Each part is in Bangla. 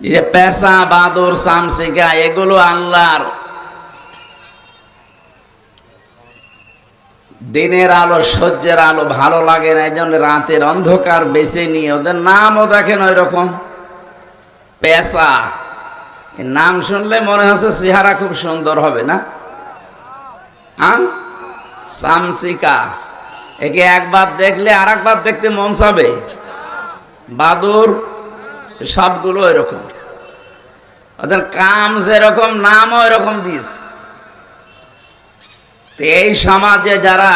এই যে পেশা, বাদর, সামসিকা, এগুলো আল্লাহর দিনের আলো, সূর্যের আলো ভালো লাগে না, এই জন্য রাতের অন্ধকার বেছে নিয়ে ওদের নামও দেখেন ওই রকম পেশা। নাম শুনলে মনে হচ্ছে চেহারা খুব সুন্দর হবে না? সামসিকা, একে একবার দেখলে আর একবার দেখতে মন চাবে। বাদুর, সবগুলো এরকম, ওদের কাম যেরকম নামও এরকম দিয়েছে। এই সমাজে যারা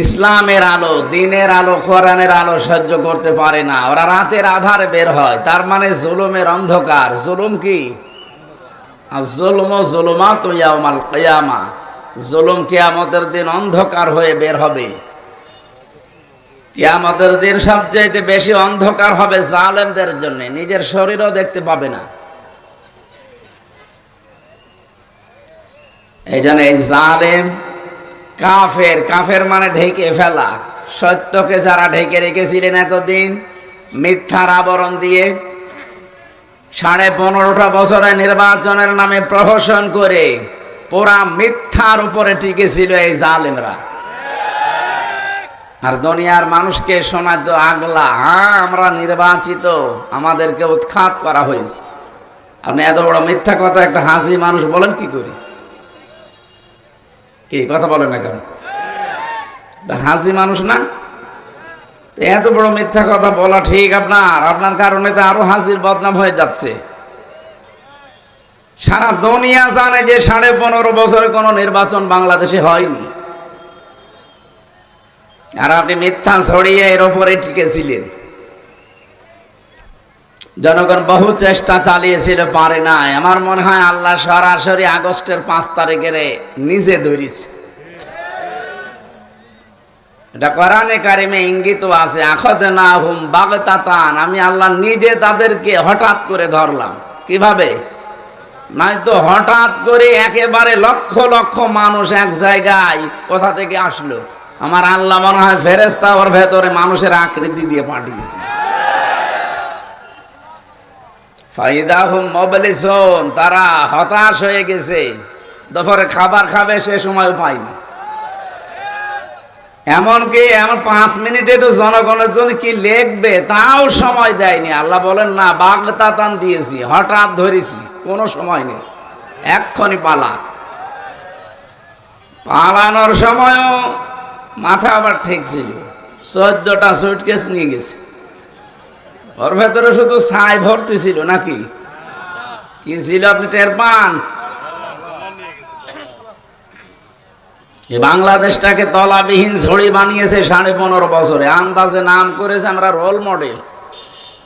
ইসলামের আলো, দিনের আলো, কোরআনের আলো সহ্য করতে পারে না, ওরা রাতের আধারে বের হয়। তার মানে জুলুমের অন্ধকার। জুলুম কি? জুলুম ও জুলুমাতু ইয়াউমাল কিয়ামা, জুলুম কিয়ামতের দিন অন্ধকার হয়ে বের হবে। কিয়ামতের দিন সবচেয়ে বেশি অন্ধকার হবে জালেমদের জন্য, নিজের শরীরও দেখতে পাবে না। এই জন্য এই জালেম, কাফের, কাফের মানে ঢেকে ফেলা, সত্যকে যারা ঢেকে রেখেছিলেন এতদিন মিথ্যার আবরণ দিয়ে, 15.5টা বছরে নির্বাচনের নামে প্রহসন করে পুরা মিথ্যার উপরে টিকেছিল এই জালেমরা। আর দুনিয়ার মানুষকে শোনাতো আগলা, হ্যাঁ আমরা নির্বাচিত, আমাদেরকে উৎখাত করা হয়েছে। আপনি এত বড় মিথ্যা কথা একটা হাসি মানুষ বলেন কি করে? কি কথা বলেন না কেন? হাসি মানুষ না? এত বড় মিথ্যা কথা বলা ঠিক আপনার কারণে তো আরো হাসির বদনাম হয়ে যাচ্ছে। সারা দুনিয়া জানে যে 15.5 বছরে কোনো নির্বাচন বাংলাদেশে হয়নি, আর আপনি মিথ্যা ছড়িয়ে এর উপরে টিকেছিলেন। জনগণ বহু চেষ্টা চালিয়েছিল, পারে নাই। আমার মনে হয় আল্লাহ সরাসরি আগস্টের 5 তারিখের নিজে ধরেছে। এটা কোরআনে কারিমে ইঙ্গিত আছে, আখাযনাহুম বাগতাতান, আমি আল্লাহ নিজে তাদেরকে হঠাৎ করে ধরলাম। কিভাবে? নাই তো হঠাৎ করে একেবারে লক্ষ লক্ষ মানুষ এক জায়গায় কোথা থেকে আসলো? আমার আল্লাহ মনে হয় ফেরেশতা ওর ভেতরে মানুষের আকৃতি দিয়ে পাঠিয়েছে। ফাইদাহুম মুবলিসুন, তারা হতাশ হয়ে গেছে, দুপুরে খাবার খাবে সে সময় পায়নি। এমনকি 5 মিনিটে তো জনগণের জন্য কি লিখবে তাও সময় দেয়নি। আল্লাহ বলেন না, বাগতাতান দিয়েছি, হঠাৎ ধরেছি, কোনো সময় নেই, এক্ষুনি পালা। পালানোর সময়ও মাথা আবার ঠিক ছিল, 14টা সুটকেস নিয়ে গেছে, ওর ভেতরে শুধু ছাই ভর্তি ছিল নাকি কি ছিল আপনি টের পান? বাংলাদেশটাকে তলাবিহীন ঝড়ি বানিয়েছে 15.5 বছরে। আন্দাজে নাম করেছে আমরা রোল মডেল।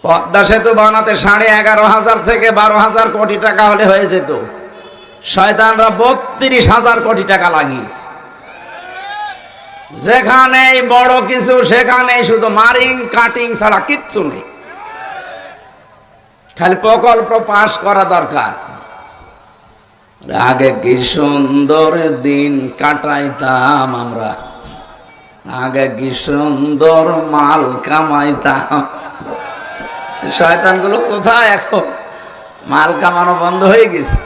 পদ্মা সেতু বানাতে 11,500 থেকে 12,000 কোটি টাকা হলে হয়ে যেত, শয়তানরা 32,000 কোটি টাকা লাগিয়েছে। যেখানেই বড় কিছু সেখানেই শুধু মারিং কাটিং ছাড়া কিচ্ছু নেই, খালি প্রকল্প পাস করা দরকার। আগে কি সুন্দর দিন কাটাইতাম আমরা, আগে কি সুন্দর মাল কামাইতাম। শয়তানগুলো কোথায়? এখন মাল কামানো বন্ধ হয়ে গেছে।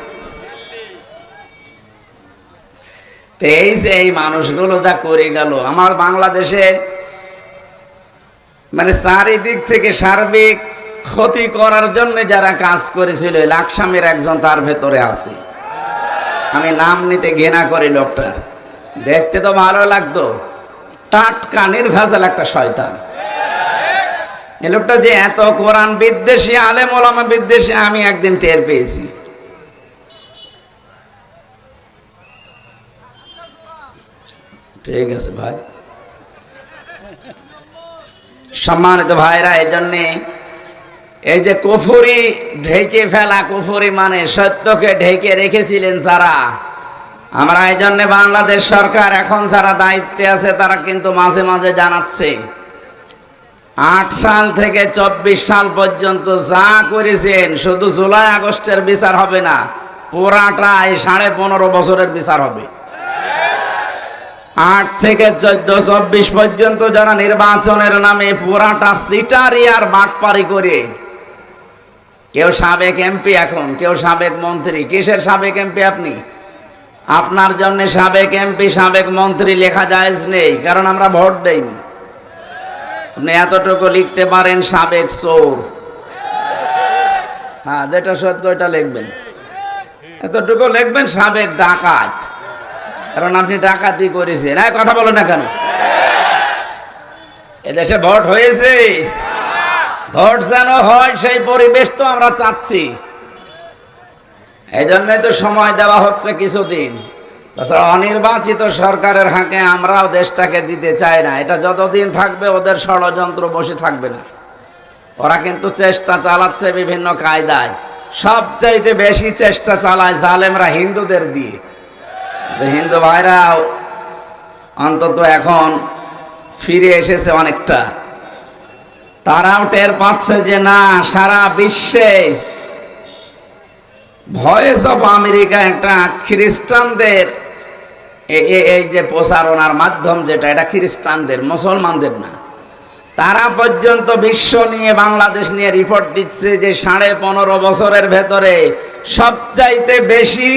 এই যে এই মানুষগুলো যা করে গেল আমার বাংলাদেশে, মানে চারিদিক থেকে সার্বিক ক্ষতি করার জন্য যারা কাজ করেছিল, লাকসামের একজন তার ভেতরে আছে। আমি নাম নিতে ঘৃণা করি লোকটার, দেখতে তো ভালো লাগতো, টাটকা নির্ভেজাল একটা শয়তান। এই লোকটা যে এত কোরআন বিদ্বেষী, আলেম ওলামা বিদ্বেষী, আমি একদিন টের পেয়েছি। ঠিক আছে ভাই, সম্মানিত ভাইরা, এই জন্যে এই যে কুফরি ঢেকে ফেলা, কুফরি মানে সত্যকে ঢেকে রেখেছিলেন যারা, আমরা এই জন্য বাংলাদেশ সরকার এখন যারা দায়িত্বে আছে তারা কিন্তু মাঝে মাঝে জানাচ্ছে 8 সাল থেকে 24 সাল পর্যন্ত যা করেছেন শুধু জুলাই আগস্টের বিচার হবে না, পুরাটাই 15.5 বছরের বিচার হবে। 8 থেকে 14-24 পর্যন্ত যারা নির্বাচনের নামে পুরাটা সিটারি আর বাটপারি করে কেউ সাবেক এমপি, এখন কেউ সাবেক মন্ত্রী। কিসের সাবেক এমপি আপনি? আপনার জন্য সাবেক এমপি সাবেক মন্ত্রী লেখা জায়েজ নেই, কারণ আমরা ভোট দেইনি। আপনি এতটুকু লিখতে পারেন সাবেক চোর, হ্যাঁ যেটা সত্য ওইটা লিখবেন। এতটুকু লিখবেন সাবেক ডাকাত, কারণ আপনি ডাকাতি করেছেন। কথা বলেন না কেন? এদেশে ভোট হয়েছে, ভোট যেন হয় সেই পরিবেশ তো আমরা চাচ্ছি। এই জন্যই তো সময় দেওয়া হচ্ছে কিছুদিন। তাছাড়া অনির্বাচিত সরকারের হাতে আমরাও দেশটাকে দিতে চাই না। এটা যতদিন থাকবে ওদের ষড়যন্ত্র বসে থাকবে না। ওরা কিন্তু চেষ্টা চালাচ্ছে বিভিন্ন কায়দায়। সবচাইতে বেশি চেষ্টা চালায় জালেমরা হিন্দুদের দিয়ে। হিন্দু ভাইরা অন্তত এখন ফিরে এসেছে অনেকটা। তারাও টের পাচ্ছে যে না, সারা বিশ্বে ভয়েস অফ আমেরিকা একটা খ্রিস্টানদের এই যে প্রচারণার মাধ্যম, যেটা এটা খ্রিস্টানদের, মুসলমানদের না। তারা পর্যন্ত বিশ্ব নিয়ে, বাংলাদেশ নিয়ে রিপোর্ট দিচ্ছে যে 15.5 বছরের ভেতরে সবচাইতে বেশি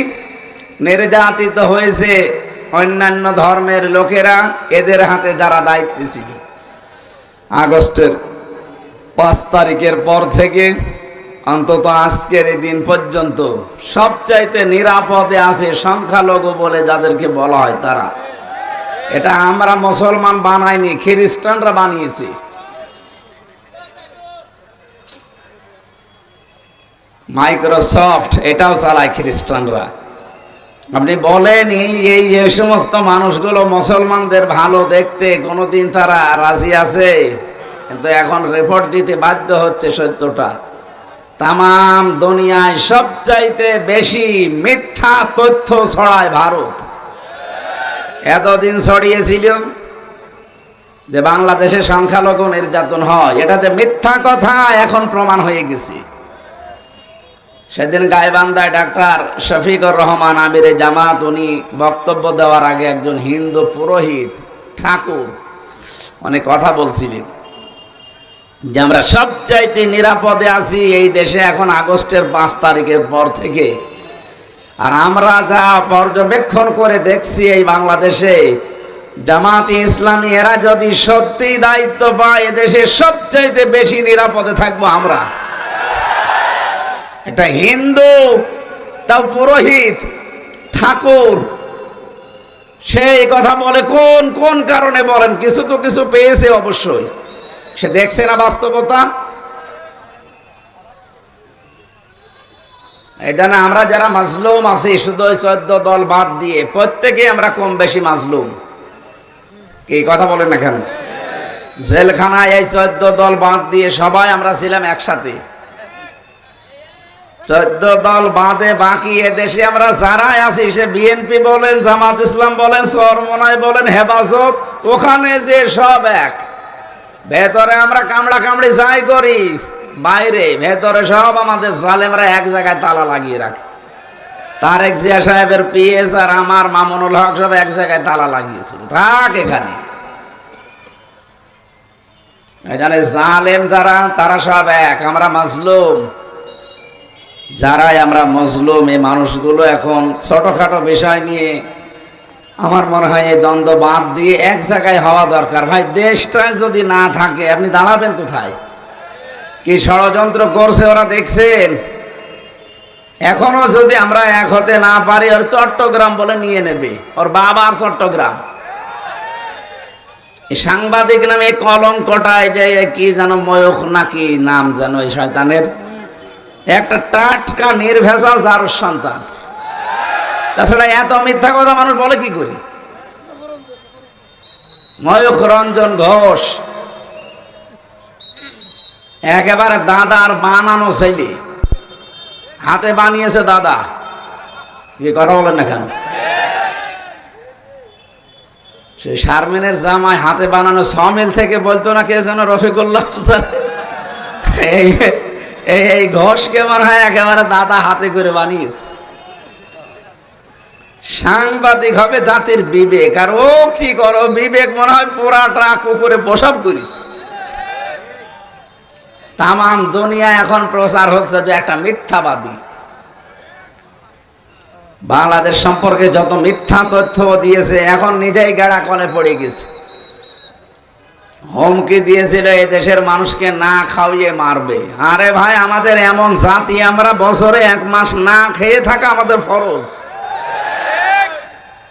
নির্যাতিত হয়েছে অন্যান্য ধর্মের লোকেরা, এদের হাতে যারা দায়িত্ব ছিল। আগস্টের 5 তারিখের পর থেকে অন্তত আজকের এই দিন পর্যন্ত সবচাইতে নিরাপদে আছে সংখ্যালঘু বলে যাদেরকে বলা হয় তারা। এটা আমরা মুসলমান বানাইনি, খ্রিস্টানরা বানিয়েছে। মাইক্রোসফট এটাও চালায় খ্রিস্টানরা। আপনি বলেন এই সমস্ত মানুষগুলো মুসলমানদের ভালো দেখতে কোনোদিন তারা রাজি আছে? কিন্তু এখন রিপোর্ট দিতে বাধ্য হচ্ছে সত্যটা। তামাম দুনিয়ায় সবচাইতে বেশি মিথ্যা তথ্য ছড়ায় ভারত। এতদিন ছড়িয়েছিল যে বাংলাদেশে সংখ্যালঘু নির্যাতন হয়, এটা যে মিথ্যা কথা এখন প্রমাণ হয়ে গেছে। সেদিন গাইবান্ধায় ডাক্তার শফিকুর রহমান আমিরে জামাত, উনি বক্তব্য দেওয়ার আগে একজন হিন্দু পুরোহিত ঠাকুর অনেক কথা বলছিলেন যে আমরা সবচাইতে নিরাপদে আছি এই দেশে এখন আগস্টের 5 তারিখের পর থেকে। আর আমরা যা পর্যবেক্ষণ করে দেখছি এই বাংলাদেশে, জামাতে ইসলামী এরা যদি সত্যি দায়িত্ব পায়, এদেশে সবচাইতে বেশি নিরাপদে থাকবো আমরা। এটা হিন্দু, তাও পুরোহিত ঠাকুর, সেই কথা বলে। কোন কোন কারণে বলেন? কিছু তো কিছু পেয়েছে অবশ্যই, সে দেখছে না বাস্তবতা। এটা না, আমরা যারা মাজলুম আছি, শুধু 14 দল বাদ দিয়ে প্রত্যেকে আমরা কম বেশি মাজলুম। কি কথা বলেন না কেন? জেলখানায় এই 14 দল বাদ দিয়ে সবাই আমরা ছিলাম একসাথে। 14 দল বাদে বাকি এদেশে আমরা যারাই আছি, সে বিএনপি বলেন, জামাত ইসলাম বলেন, চরমনাই বলেন, হেফাজত, ওখানে যে সব এক। ভেতরে আমরা কামড়া কামড়ি যাই করি, বাইরে ভেতরে সব আমাদের জালেমরা এক জায়গায় তালা লাগিয়ে রাখে। তারেক জিয়া সাহেবের পিএস আর আমার মামুনুল হক সব এক জায়গায় তালা লাগিয়েছিল, থাক এখানে। এখানে জালেম যারা, তারা সব এক, আমরা মাজলুম। যারাই আমরা মজলুম, এই মানুষগুলো এখন ছোটখাটো বিষয় নিয়ে আমার মনে হয় এই দ্বন্দ্ব বাদ দিয়ে এক জায়গায় হওয়া দরকার। ভাই, দেশটায় যদি না থাকে আপনি দাঁড়াবেন কোথায়? কি ষড়যন্ত্র করছে ওরা দেখছেন। এখনো যদি আমরা এক হতে না পারি, ওর চট্টগ্রাম বলে নিয়ে নেবে, ওর বাবার চট্টগ্রাম। এই সাংবাদিক নামে কলঙ্কটায় যে কি যেন ময়ূখ নাকি নাম যেন এই শয়তানের, একটা টাটকা নির্ভেজাল জারুর সন্তান। তাছাড়া এত মিথ্যা কথা মানুষ বলে কি করি? ময়ূখ রঞ্জন ঘোষ একেবারে দাদার বানানো ছেলে, হাতে বানিয়েছে দাদা। কি কথা বলেন না কেন? সেই শারমিনের জামাই হাতে বানানো সমিল থেকে বলতো না কে যেন, রফিকুল্লাহ। এই ঘোষকে মনে হয় একেবারে দাদা হাতে করে বানিয়েছে। সাংবাদিক হবে জাতির বিবেক, আর ও কি করো, বিবেক মনে হয় পুরা ট্রাক উপরে প্রসব করিস। তামাম দুনিয়া এখন প্রচার হচ্ছে যে একটা মিথ্যাবাদী। বাংলাদেশ সম্পর্কে যত মিথ্যা তথ্য দিয়েছে এখন নিজেই গেড়া কলে পড়ে গেছে। হুমকি দিয়েছিল এই দেশের মানুষকে না খাওয়িয়ে মারবে। আরে ভাই, আমাদের এমন জাতি, আমরা বছরে 1 মাস না খেয়ে থাকা আমাদের ফরজ।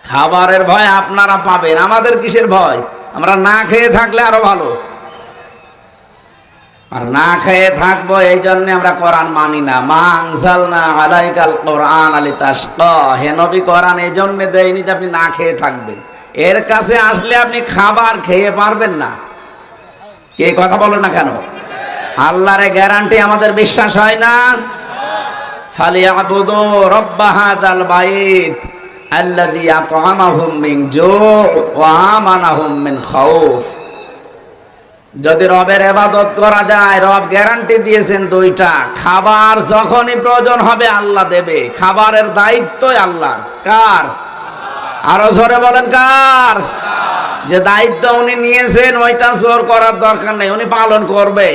খাবারের ভয় আপনারা পাবেন, আমাদের কিসের ভয়? আমরা না খেয়ে থাকলে আরো ভালো। আর না খেয়ে থাকবো এই জন্য আমরা কোরআন মানি না। মা আনজালনা আলাইকাল কোরআন লিতাশকা, হে নবী কোরআন এই জন্য দেয়নি যে আপনি না খেয়ে থাকবেন। এর কাছে আসলে আপনি খাবার খেয়ে পারবেন না। কে কথা বলো না কেন? আল্লাহর গ্যারান্টি আমাদের বিশ্বাস হয় না? ফালিয়াবুদু রাব্ব হাযাল বাইত আল্লাযী আত'আমাহুম মিন জু' ওয়া আমানাহুম মিন খাউফ। যদি রবের ইবাদত করা যায়, রব গ্যারান্টি দিয়েছেন 2টা। খাবার যখনই প্রয়োজন হবে আল্লাহ দেবে, খাবারের দায়িত্ব আল্লাহর। কার? আরো জোরে বলেন কার? যে দায়িত্ব উনি নিয়েছেন ওইটা জোর করার দরকার নেই, উনি পালন করবে।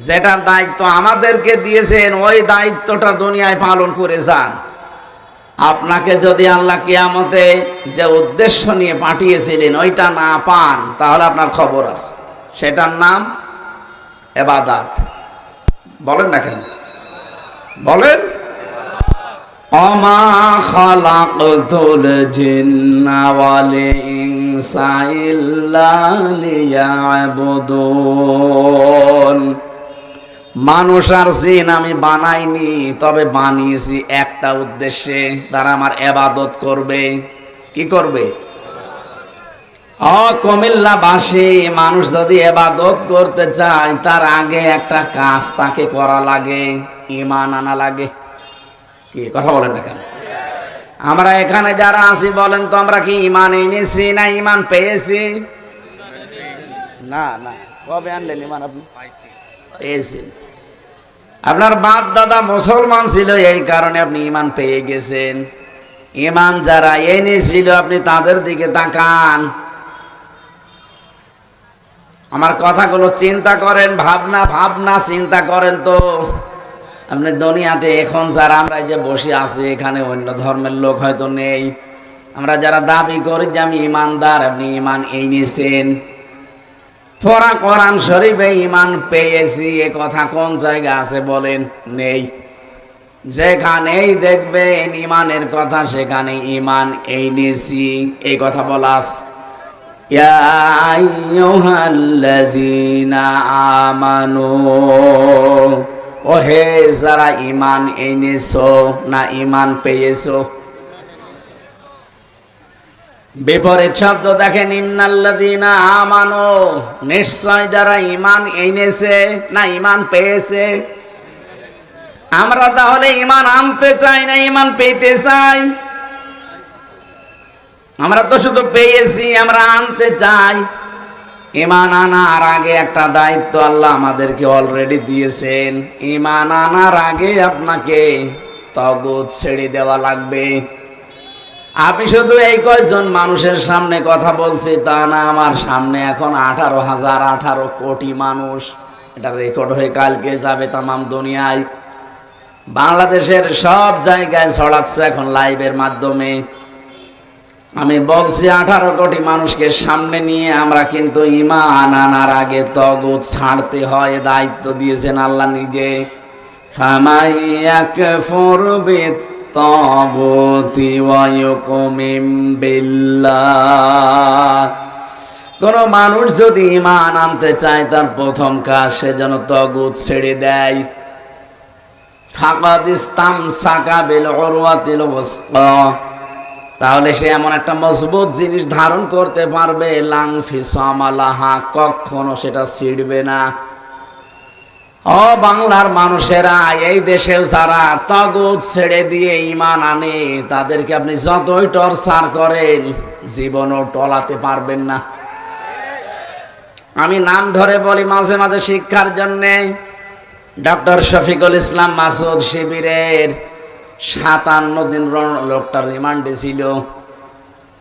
যেটার দায়িত্ব আমাদেরকে দিয়েছেন ওই দায়িত্বটা দুনিয়ায় পালন করে যান। আপনাকে যদি আল্লাহ কিয়ামতে যে উদ্দেশ্য নিয়ে পাঠিয়েছিলেন ওইটা না পান, তাহলে আপনার খবর আছে। সেটার নাম ইবাদত। বলেন না কেন? বলেন। ওমা খালাকতুল জিন্না ওয়াল ইনসা ইল্লা লিয়াবুদুন। মানুষ আর জিন আমি বানাইনি, তবে বানিয়েছি একটা উদ্দেশ্যে, তারা আমার ইবাদত করবে। কি করবে? কুমিল্লাবাসী মানুষ যদি ইবাদত করতে চায় তার আগে একটা কাজ তাকে করা লাগে, ঈমান আনা লাগে। কি কথা বলেন না কেন? আমরা এখানে যারা আছি বলেন তো, আমরা কি ঈমান এনেছি না ঈমান পেয়েছি? না না। কবে আনলেন ঈমান? আপনি পেয়েছেন। আপনার বাপ দাদা মুসলমান ছিল, এই কারণে আপনি ঈমান পেয়ে গেছেন। ঈমান যারা এনেছিল আপনি তাদের দিকে তাকান। আমার কথাগুলো চিন্তা করেন, ভাবনা চিন্তা করেন তো। আপনি দুনিয়াতে এখন যারা আমরা যে বসে আছি এখানে অন্য ধর্মের লোক হয়তো নেই। আমরা যারা দাবি করি যে আমি ইমানদার, আপনি ঈমান এনেছেন। পড়া কোরআন শরীফে ঈমান পেয়েছি এ কথা কোন জায়গা আছে বলেন? নেই। যেখানেই দেখবেন ঈমানের কথা সেখানে ঈমান এনেছি এই কথা বলা আছে। ইয়া আইয়ুহাল্লাযীনা আমানু, ও হে যারা ঈমান এনেছো না ঈমান পেয়েছো। বিপরীত শব্দ দেখেন, ইন্নাল্লাযীনা আমানু, নিশ্চয় যারা ঈমান এনেছে না ঈমান পেয়েছে। আমরা তাহলে ঈমান আনতে চাই না ঈমান পেতে চাই? আমরা তো শুধু পেয়েছি, আমরা আনতে চাই। ঈমান আনার আগে একটা দায়িত্ব আল্লাহ আমাদেরকে অলরেডি দিয়েছেন। ঈমান আনার আগে আপনাকে তাগুত ছেড়ে দেওয়া লাগবে। আমি শুধু এই কয়জন মানুষের সামনে কথা বলছি তা না, আমার সামনে এখন 18 কোটি মানুষ। এটা রেকর্ড হয়ে কালকে যাবে তামাম দুনিয়ায়। বাংলাদেশের সব জায়গায় ছড়াচ্ছে এখন লাইভের মাধ্যমে। আমি বলছি 18 কোটি মানুষকে সামনে নিয়ে আমরা কিন্তু ঈমান আনার আগে তাগুত ছাড়তে হয়, দায়িত্ব দিয়েছেন আল্লাহ নিজে। ফামাইয়াকফুর বিত্তাগুতি ওয়া ইউমিন বিল্লাহ। কোন মানুষ যদি ঈমান আনতে চায় তার প্রথম কাজ সে যেন তাগুত ছেড়ে দেয়। ফাকাদ ইসতামসাকা বিল উরওয়াতিল ওয়াসকা, তাহলে সে এমন একটা মজবুত জিনিস ধারণ করতে পারবে, লাং ফিসামা লাহা, কখনো সেটা ছিড়বে না। ও বাংলার মানুষেরা, এই দেশে যারা তাগুত ছেড়ে দিয়ে ঈমান আনে তাদেরকে আপনি যতই টর্চার করেন জীবনও টলাতে পারবেন না। আমি নাম ধরে বলি মাঝে মাঝে শিক্ষার জন্যে। ডক্টর শফিকুল ইসলাম মাসুদ শিবিরের 57 দিন লোকটার রিমান্ডে ছিল,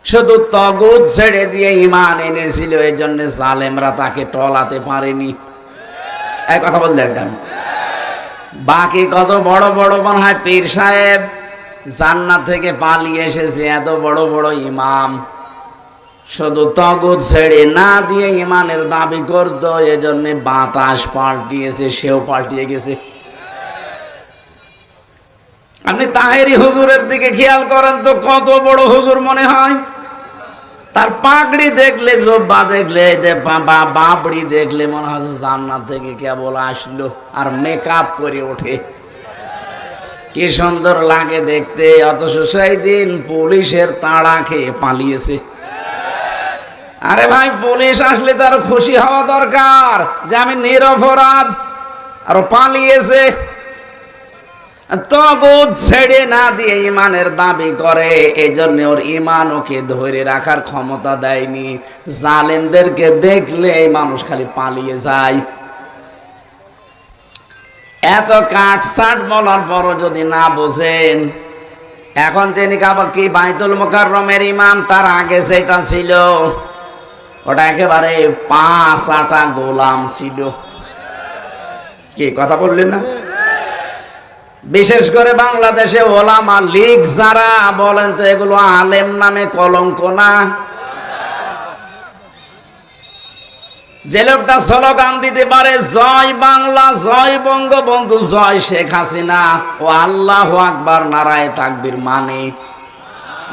শুধু তাগুত ছেড়ে দিয়ে ঈমান এনেছিল। এই জন্য জালেমরা তাকে টলাতে পারেনি। এক কথা বললেন কেন? বাকি কত বড় বড় মনে হয় পীর সাহেব জান্নাত থেকে পালিয়ে এসেছে, এত বড় বড় ইমাম শুধু তগুত ছেড়ে না দিয়ে ইমানের দাবি করতো, এজন্য বাতাস পাল্টিয়েছে, সেও পাল্টিয়ে গেছে। আপনি তাহেরি হুজুরের দিকে খেয়াল করেন তো, কত বড় হুজুর মনে হয়। তার পাগড়ি দেখলে, জব্বা দেখলে, বাবড়ি দেখলে মনে হয় জান্নাত থেকে কেবল আসলো। আর মেকআপ করে ওঠে, কি সুন্দর লাগে দেখতে। অথচ সেই দিন পুলিশের তাড়া খেয়ে পালিয়েছে। আরে ভাই, পুলিশ আসলে তার খুশি হওয়া দরকার যে আমি নিরপরাধ, আর পালিয়েছে। তগুত ছেড়ে না দিয়ে ইমানের দাবি করে, এই জন্য ওর ইমান ওকে ধরে রাখার ক্ষমতা দেয়নি। জালেমদেরকে দেখলে এই মানুষ খালি পালিয়ে যায়। এত কাটছাট বলার পরও যদি না বোঝেন, এখন যিনি কি বাইতুল মুকাররমের ইমাম, তার আগে যেটা ছিল ওটা একেবারে 5 আটা গোলাম ছিল। কি কথা বললেন না? বিশেষ করে বাংলাদেশে ওলামা লীগ যারা বলেন, তো এগুলো আলেম নামে কলঙ্ক না? যে লোকটা স্লোগান দিতে পারে জয় বাংলা, জয় বঙ্গবন্ধু, জয় শেখ হাসিনা, ও আল্লাহু আকবার নারায়ে তাকবীর মানে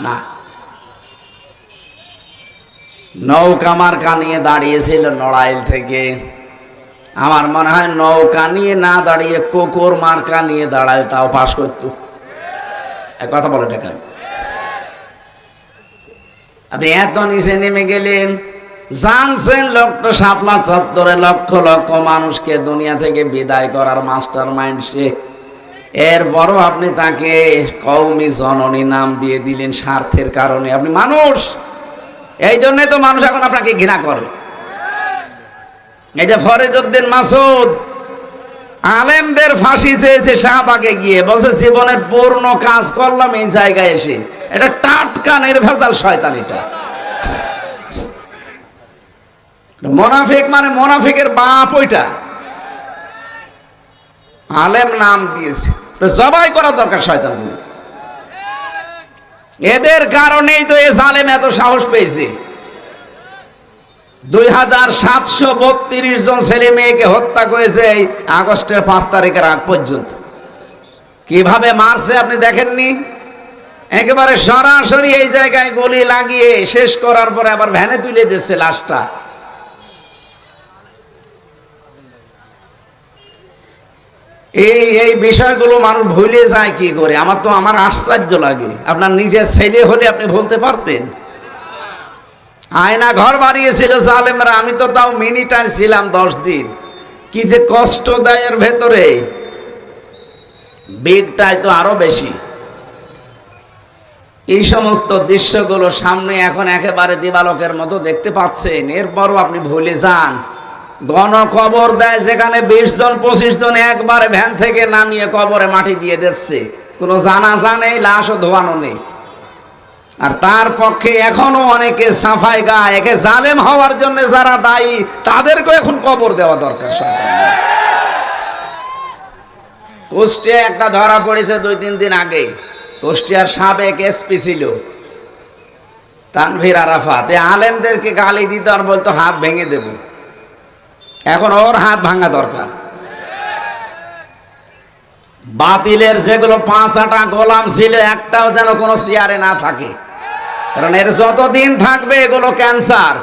না। নৌকা মার্কা নিয়ে দাঁড়িয়েছিল নড়াইল থেকে। আমার মনে হয় নৌকা নিয়ে না দাঁড়িয়ে কুকুর মার্কা নিয়ে দাঁড়ায়, তাও পাশ করত। কথা বলে দেখেন, আপনি এত নিচে নেমে গেলেন। জানছেন লোকটা শাপলা চত্বরে লক্ষ লক্ষ মানুষকে দুনিয়া থেকে বিদায় করার মাস্টার মাইন্ড সে। এরপরও আপনি তাকে কওমি জননী নাম দিয়ে দিলেন স্বার্থের কারণে। আপনি মানুষ, এই জন্যই তো মানুষ এখন আপনাকে ঘৃণা করে। এই যে ফরিদউদ্দিন মাসুদ আলেমদের ফাঁসি চেয়েছে শাহবাগে গিয়ে, বলছে জীবনের পূর্ণ কাজ করলাম এই জায়গায় এসে। এটা টাটকা নির্ভেজাল শয়তানিটা। মুনাফিক মানে মুনাফিকের বাপ ওইটা। আলেম নাম দিয়েছে, জবাই করা দরকার শয়তান। এদের কারণেই তো এ জালেম এত সাহস পেয়েছে। 2732 জন ছেলে মেয়েকে হত্যা করেছে এই আগস্টের 5 তারিখের আগ পর্যন্ত। কিভাবে মারছে আপনি দেখেননি? একেবারে সরাসরি এই জায়গায় গুলি লাগিয়ে শেষ করার পরে আবার ভ্যানে তুলে দিচ্ছে লাশটা। এই বিষয়গুলো মানুষ ভুলে যায় কি করে? আমার আশ্চর্য লাগে। আপনার নিজের ছেলে হলে আপনি বলতে পারতেন। আয়না ঘর বানিয়েছিল জালেমরা, আমি তো তাও মিনিটাই ছিলাম 10 দিন। কি যে কষ্ট দেয় এর ভেতরে, বিগটাই তো আরো বেশি। এই সমস্ত দৃশ্যগুলো সামনে এখন একেবারে দিবালোকের মতো দেখতে পাচ্ছেন, এরপরও আপনি ভুলে যান। গণকবর দেয় যেখানে 20 জন 25 জন একবারে ভ্যান থেকে নামিয়ে কবরে মাটি দিয়ে দিচ্ছে, কোনো জানাজা নেই, লাশও ধোয়ানো নেই। আর তার পক্ষে এখনো অনেকে সাফাই গায়। একে জালেম হওয়ার জন্য যারা দায়ী, তাদেরকে এখন কবর দেওয়া দরকার। কুষ্টিয়া একটা ধরা পড়েছে 2-3 দিন আগে। কুষ্টিয়ার সাবেক এসপি ছিল তানভীর আরাফাত, আলেমদেরকে গালি দিত আর বলতো হাত ভেঙে দেব। এখন ওর হাত ভাঙা দরকার। বাতিলের যেগুলো 5 আটা গোলাম ছিল, একটাও যেন কোনো চেয়ারে না থাকে, কারণ এর যতদিন থাকবে এগুলো ক্যান্সার।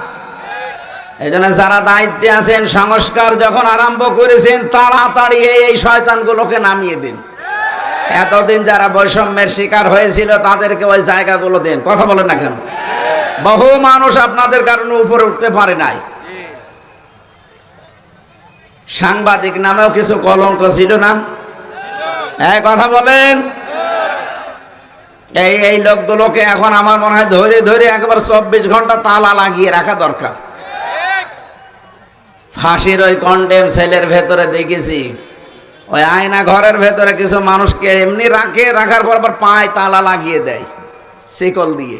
এই জন্য যারা দায়িত্বে আছেন, সংস্কার যখন আরম্ভ করেছেন, তাড়াতাড়ি এই শয়তানগুলোকে নামিয়ে দিন। এতদিন যারা বৈষম্যের শিকার হয়েছিল তাদেরকে ওই জায়গাগুলো দেন। কথা বলেন না কেন? বহু মানুষ আপনাদের কারণে উপরে উঠতে পারে নাই। সাংবাদিক নামেও কিছু কলঙ্ক ছিল না? কথা বলেন। এই লোকগুলোকে এখন আমার মনে হয় ধরে ধরে একবার 24 ঘন্টা তালা লাগিয়ে রাখা দরকার। ফাঁসির ওই কন্ডেম সেলের ভেতরে দেখেছি, ওই আয়না ঘরের ভেতরে কিছু মানুষকে এমনি রাখার পর আবার পায়ে তালা লাগিয়ে দেয় শিকল দিয়ে।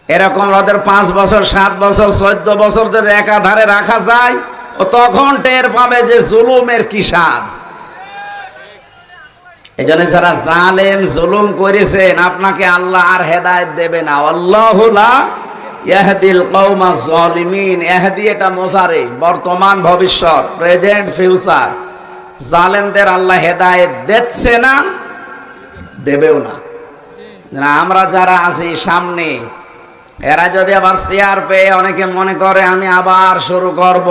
এরকম ওদের 5 বছর 7 বছর 14 বছর যদি একাধারে রাখা যায়, ও তখন টের পাবে যে জুলুমের কি স্বাদ। এই জন্য যারা জালেম জুলুম করেছেন আপনাকে আল্লাহ আর হেদায়েত দেবে না। আল্লাহু লা ইয়াহদিল কওমাজ জালিমিন। ইহদি এটা মোজারে, বর্তমান ভবিষ্যৎ, প্রেজেন্ট ফিউচার। জালেমদের আল্লাহ হেদায়েত দিচ্ছে না, দেবেও না। আমরা যারা আছি সামনে, এরা যদি আবার চেয়ার পেয়ে অনেকে মনে করে আমি আবার শুরু করব।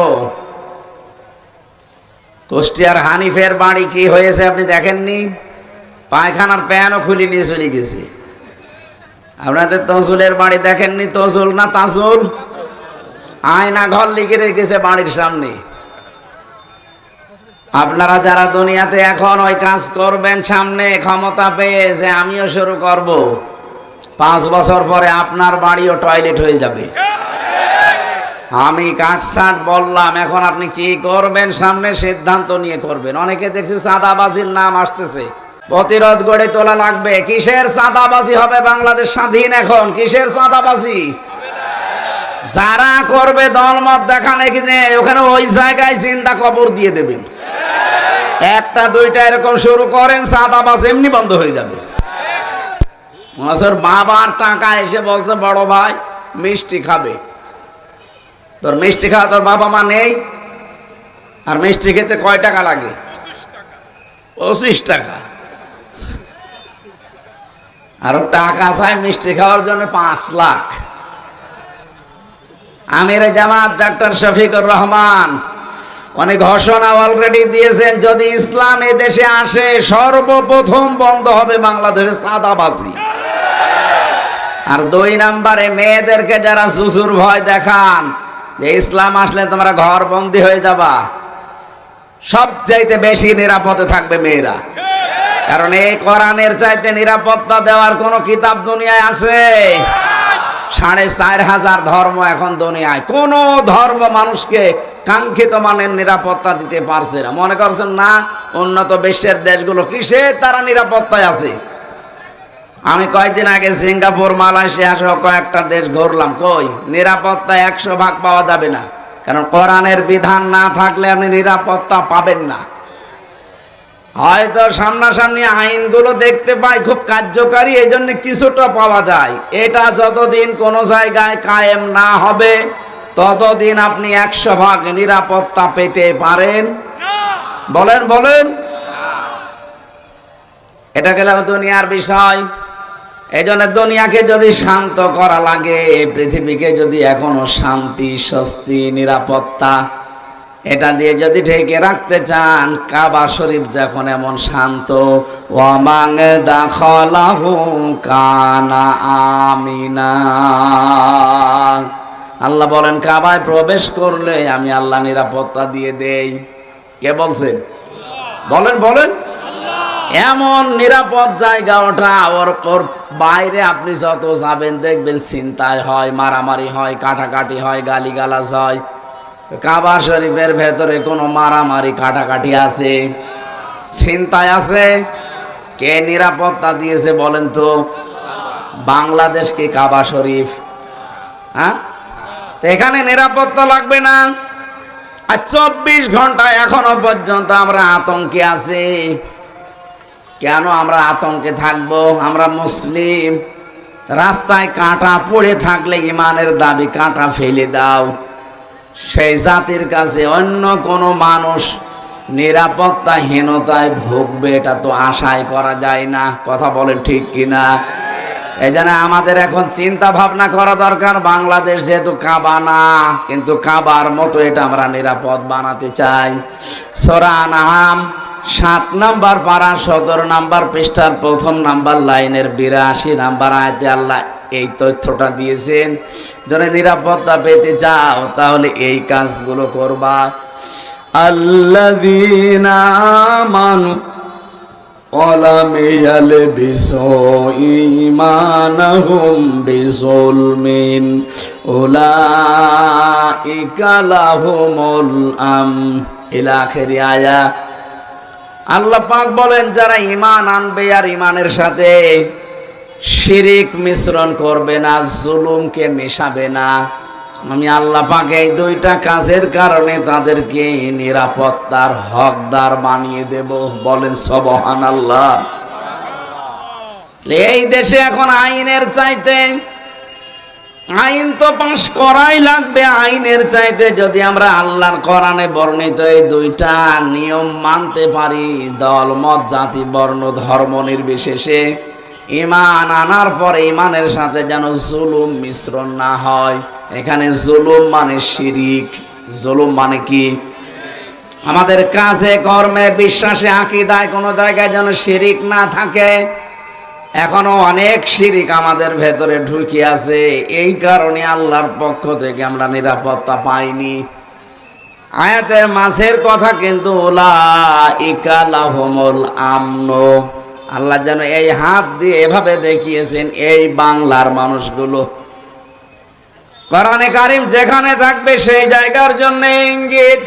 কুষ্টিয়ার হানিফের বাড়ি কি হয়েছে আপনি দেখেননি? পায়খানার প্যানও খুলে নিয়ে চলে গেছে। আপনাদের তসুলের বাড়ি দেখেননি? তসুল না তাসুল, আয়না ঘর লিখে রেখেছে বাড়ির সামনে। আপনারা যারা দুনিয়াতে এখন ওই কাজ করবেন সামনে ক্ষমতা পেয়ে যে আমিও শুরু করব, 5 বছর পরে আপনার বাড়িও টয়লেট হয়ে যাবে। আমি কাটছাট বললাম, এখন আপনি কি করবেন সামনে সিদ্ধান্ত নিয়ে করবেন। অনেকে দেখছি চাঁদাবাজির নাম আসতেছে, প্রতিরোধ গড়ে তোলা লাগবে। কিসের চাঁদাবাজি হবে? বাংলাদেশ স্বাধীন এখন, কিসের চাঁদাবাজি? যারা করবে দলমত দেখানে কিনে ওখানে ওই জায়গায় জিন্দা কবর দিয়ে দেবেন। একটা দুইটা এরকম শুরু করেন, চাঁদাবাজ এমনি বন্ধ হয়ে যাবে। বাবার টাকা এসে বলছে বড় ভাই মিষ্টি খাবে, তোর মিষ্টি খাওয়া তোর বাবা মা নেই, আর মিষ্টি খেতে কয় টাকা লাগে? 25 টাকা। আর টাকা চাই মিষ্টি খাওয়ার জন্য 5 লাখ। আমিরে জামাত ডাক্তার শফিকুর রহমান অনেক ঘোষণা অলরেডি দিয়েছেন, যদি ইসলাম এ দেশে আসে সর্বপ্রথম বন্ধ হবে বাংলাদেশের চাঁদাবাজি। আর 2 নম্বরে মেয়েদেরকে যারা সুসুর ভয় দেখান যে ইসলাম আসলে তোমরা ঘর বন্দি হয়ে যাবা, সবচাইতে বেশি নিরাপদে থাকবে মেয়েরা। কারণ এই কোরআনের চাইতে নিরাপত্তা দেওয়ার কোন কিতাব দুনিয়ায় আছে? 4500 ধর্ম এখন দুনিয়ায়, কোন ধর্ম মানুষকে কাঙ্ক্ষিত মানের নিরাপত্তা দিতে পারছে না। মনে করছেন না উন্নত বিশ্বের দেশগুলো কিসে তারা নিরাপত্তায় আছে? আমি কয়েকদিন আগে সিঙ্গাপুর, মালয়েশিয়া সহ কয়েকটা দেশ ঘুরলাম, কই নিরাপত্তা 100% পাওয়া যাবে না। কারণ কোরআনের বিধান না থাকলে আপনি নিরাপত্তা পাবেন না। হয়তো সামনাসামনি আইনগুলো দেখতে পাই খুব কার্যকারী, এই জন্য কিছুটা পাওয়া যায়। এটা যতদিন কোনো জায়গায় কায়েম না হবে ততদিন আপনি 100% নিরাপত্তা পেতে পারেন? বলেন বলেন। এটা গেল দুনিয়ার বিষয়। এই জন্য দুনিয়াকে যদি শান্ত করা লাগে, পৃথিবীকে যদি এখনো শান্তি, স্বস্তি, নিরাপত্তা এটা দিয়ে যদি ঢেকে রাখতে চান, কাবা শরীফ যখন এমন শান্ত, ওয়ামাং দাখালাহু কানা আমিনা। আল্লাহ বলেন কাবায় প্রবেশ করলে আমি আল্লাহ নিরাপত্তা দিয়ে দেই। কে বলছেন? বলেন বলেন। এমন নিরাপদ জায়গা ওটা, ওর বাইরে আপনি যত যাবেন দেখবেন ছিনতাই হয়, মারামারি হয়, কাটাকাটি হয়, গালিগালাজ হয়। কাবা শরীফের ভেতরে কোনো মারামারি কাটাকাটি আছে? ছিনতাই আছে? কে নিরাপত্তা দিয়েছে বলেন তো? বাংলাদেশ কি কাবা শরীফ? হ্যাঁ, এখানে নিরাপত্তা লাগবে না। আর 24 ঘন্টা এখনো পর্যন্ত আমরা আতঙ্কে আছি। কেন আমরা আতঙ্কে থাকবো? আমরা মুসলিম। রাস্তায় কাঁটা পড়ে থাকলে ইমানের দাবি কাঁটা ফেলে দাও। সেই জাতির কাছে অন্য কোনো মানুষ নিরাপত্তাহীনতায় ভুগবে এটা তো আশাই করা যায় না। কথা বলেন ঠিক কিনা? এই জন্য আমাদের এখন চিন্তা ভাবনা করা দরকার, বাংলাদেশ যেহেতু কাবা না, কিন্তু কাবার মতো এটা আমরা নিরাপদ বানাতে চাই। সূরা আনআম 7 নম্বর পারা 17 নম্বর পৃষ্ঠার 1 নম্বর লাইনের 82 নম্বর আয়াতে আল্লাহ এই তথ্যটা দিয়েছেন। যদি নিরাপত্তা পেতে চাও তাহলে এই কাজগুলো করবা। আল্লাযীনা আমানু ওয়ালাম ইয়ালবিসু ঈমানাহুম বিযুলমিন উলাইকা লাহুমুল ইলা আখিরি আয়া। আল্লাহ পাক বলেন যারা ঈমান আনবে আর ঈমানের সাথে শিরিক মিশ্রণ করবে না, জুলুমকে মেশাবে না, আমি আল্লাহ পাক এই দুইটা কাজের কারণে তাদেরকে নিরাপত্তার হকদার বানিয়ে দেব। বলেন সুবহানাল্লাহ। এই দেশে এখন আইনের চাইতে আইন তো পাশ করাই লাগবে। আইনের চাইতে যদি আমরা আল্লাহর কোরআনে বর্ণিত এই দুইটা নিয়ম মানতে পারি, দল মত জাতি বর্ণ ধর্ম নির্বিশেষে ঈমান আনার পরে ঈমানের সাথে যেন জুলুম মিশ্রণ না হয়। এখানে জুলুম মানে শিরিক। জুলুম মানে কি? আমাদের কাজে কর্মে বিশ্বাসে আকীদায় কোনো জায়গায় যেন শিরিক না থাকে। এখনো অনেক শিরিক আমাদের ভেতরে ঢুকে আছে। এই কারণে আল্লাহর পক্ষ থেকে আমরা নিরাপত্তা পাইনি। আয়াতের মাঝের কথা কিন্তু উলাইকা লাহুমুল আমন। আল্লাহ যেন এই হাত দিয়ে এভাবে দেখিয়েছেন এই বাংলার মানুষগুলো। কোরআনে কারীম যেখানে থাকবে সেই জায়গার জন্য ইঙ্গিত।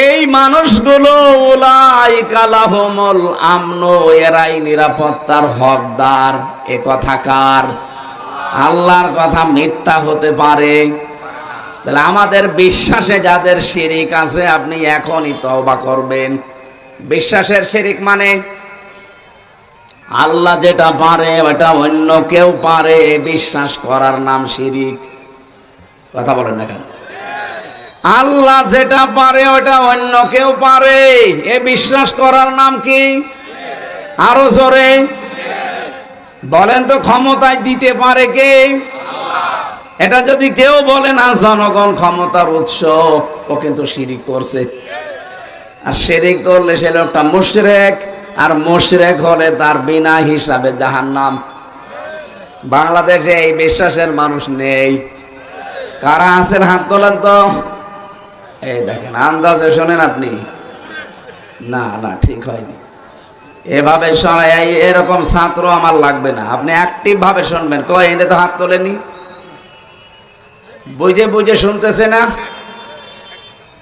এই মানুষগুলো উলাইকা লাহুমুল আমন, এরাই নিরাপত্তার হকদার। এ কথা কার? আল্লাহর কথা মিথ্যা হতে পারে? তাহলে আমাদের বিশ্বাসে যাদের শিরিক আছে আপনি এখনই তওবা করবেন। বিশ্বাসের শিরিক মানে আল্লাহ যেটা পারে ওটা অন্য কেউ পারে, বিশ্বাস করার নাম শিরিক। কথা বলেন না কেন? আল্লাহ যেটা পারে ওটা অন্য কেউ পারে, এ বিশ্বাস করার নাম কি? আরো জোরে বলেন তো। ক্ষমতায় দিতে পারে কে? এটা যদি কেউ বলে না জনগণ ক্ষমতার উৎস, ও কিন্তু শিরিক করছে। আর শিরিক করলে সে লোকটা মুশরিক, আর মুশরিক হলে তার বিনা হিসাবে জাহান্নাম। বাংলাদেশে এই বিশ্বাসের মানুষ নেই। কারা আছেন হাত তোলেন তো। এই দেখেন, আন্দাজে শোনেন আপনি। না না, ঠিক হয়নি। এভাবে শোনাই, এরকম ছাত্র আমার লাগবে না। আপনি অ্যাক্টিভ ভাবে শুনবেন। কয় এনে তো হাত তোলেনি, বুঝে বুঝে শুনতেছে না।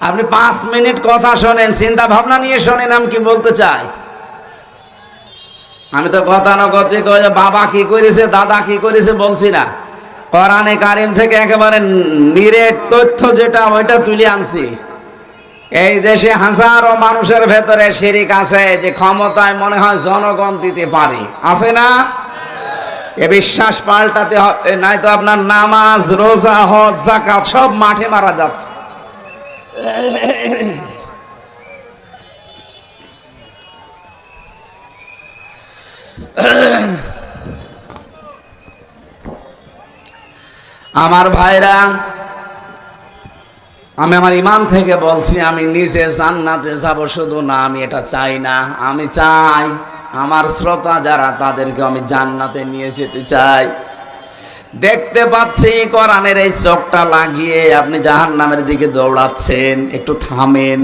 আপনি 5 মিনিট কথা শোনেন, চিন্তা ভাবনা নিয়ে শোনেন আমি কি বলতে চাই। আমি তো গতানুগতিক বাবা কি করেছে দাদা কি করেছে বলছি না। কোরআনে কারীম থেকে একেবারে নিরেট তথ্য যেটা ওইটা তুলে আনছি। এই দেশে হাজারো মানুষের ভেতরে শিরিক আছে, যে ক্ষমতায় মনে হয় জনগণ দিতে পারে। আছে না? এ বিশ্বাস পাল্টাতে হবে, নাই তো আপনার নামাজ রোজা হজ যাকাত সব মাঠে মারা যাচ্ছে। আমার ভাইরা, আমি আমার ঈমান থেকে বলছি, আমি নিজে জান্নাতে যাব শুধু না, আমি এটা চাই না। আমি চাই আমার শ্রোতা যারা তাদেরকে আমি জান্নাতে নিয়ে যেতে চাই। দেখতে পাচ্ছি কোরআনের এই চোখটা লাগিয়ে আপনি জাহান্নামের দিকে দৌড়াচ্ছেন। একটু থামেন।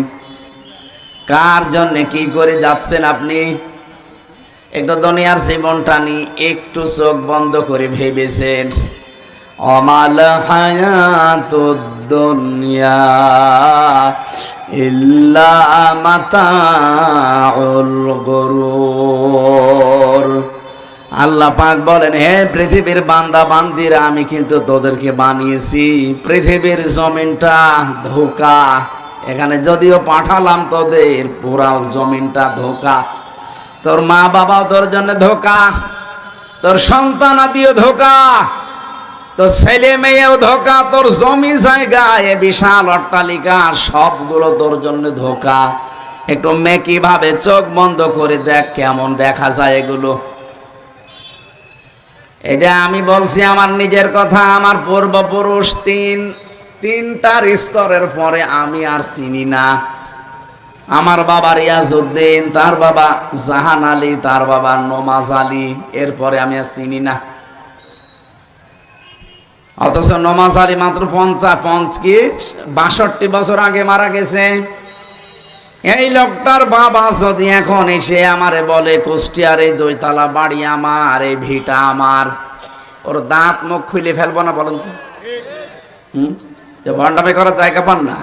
কার জন্য কি করে যাচ্ছেন আপনি? একটু দুনিয়ার জীবনটা নিয়ে একটু চোখ বন্ধ করে ভেবেছেন। অমাল হায়াতুদ দুনিয়া ইল্লা মাতাউল গুরুর। আল্লাহ পাক বলেন, হে পৃথিবীর বান্দা বান্দিরা, আমি কিন্তু তোদেরকে বানিয়েছি। পৃথিবীর জমিনটা ধোঁকা। এখানে যদিও পাঠালাম তোদের, পুরা জমিনটা ধোঁকা। তোর মা বাবাও তোর জন্য ধোঁকা, তোর সন্তানাদিও ধোঁকা, তোর ছেলে মেয়েও ধোঁকা, তোর জমি জায়গা এ বিশাল অট্টালিকা সবগুলো তোর জন্য ধোঁকা। একটু মেকি ভাবে চোখ বন্ধ করে দেখ কেমন দেখা যায় এগুলো। এটা আমি বলছি আমার নিজের কথা। আমার পূর্বপুরুষ তিনটার স্তরের পরে আমি আর চিনি না। আমার বাবা রিয়াজউদ্দিন, তার বাবা জাহান আলী, তার বাবা নমাজ আলী, এরপরে আমি আর চিনি না। অথচ নমাজ আলী মাত্র 62 বছর আগে মারা গেছে। এই লোকটার বাবা যদি এখন এসে আমারে বলে কুষ্টিয়ার এই 2 তলা বাড়ি আমার, এই ভিটা আমার, ওর দাঁত মুখ খুলে ফেলবো না বলেন তো? যে ভণ্ডামি করার জায়গা পান না।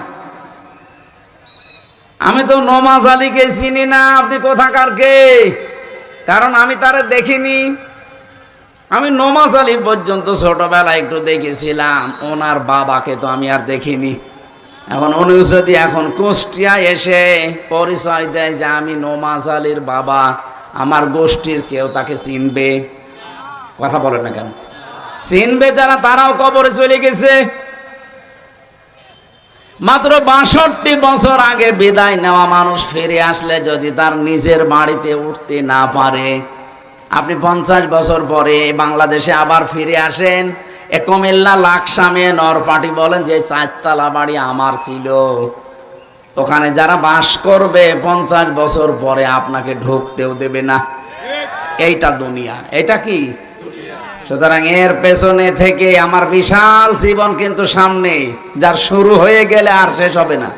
আমি তো নমাজ আলীকে চিনি না। আপনি কোথাকার কে? কারণ আমি তারে দেখিনি। আমি নমাজ আলী পর্যন্ত ছোটবেলায় একটু দেখেছিলাম, ওনার বাবাকে তো আমি আর দেখিনি। এখন উনি যদি এখন কুষ্টিয়া এসে পরিচয় দেয় যে আমি নমাজ আলীর বাবা, আমার গোষ্ঠীর কেউ তাকে চিনবে? কথা বলে না কেন? চিনবে যারা, তারাও কবরে চলে গেছে। মাত্র ৬২ বছর আগে বিদায় নেওয়া মানুষ ফিরে আসলে যদি তার নিজের বাড়িতে উঠতে না পারে, আপনি ৫০ বছর পরে বাংলাদেশে আবার ফিরে আসেন, এ কুমিল্লা লাকসামে নরপাটি বলেন যে ৪ তলা বাড়ি আমার ছিল, ওখানে যারা বাস করবে ৫০ বছর পরে আপনাকে ঢুকতেও দেবে না। এইটা দুনিয়া, এটা কি? সুতরাং এর পেছনে থেকে আমার বিশাল জীবন কিন্তু সামনে, যার শুরু হয়ে গেলে আর শেষ হবে না।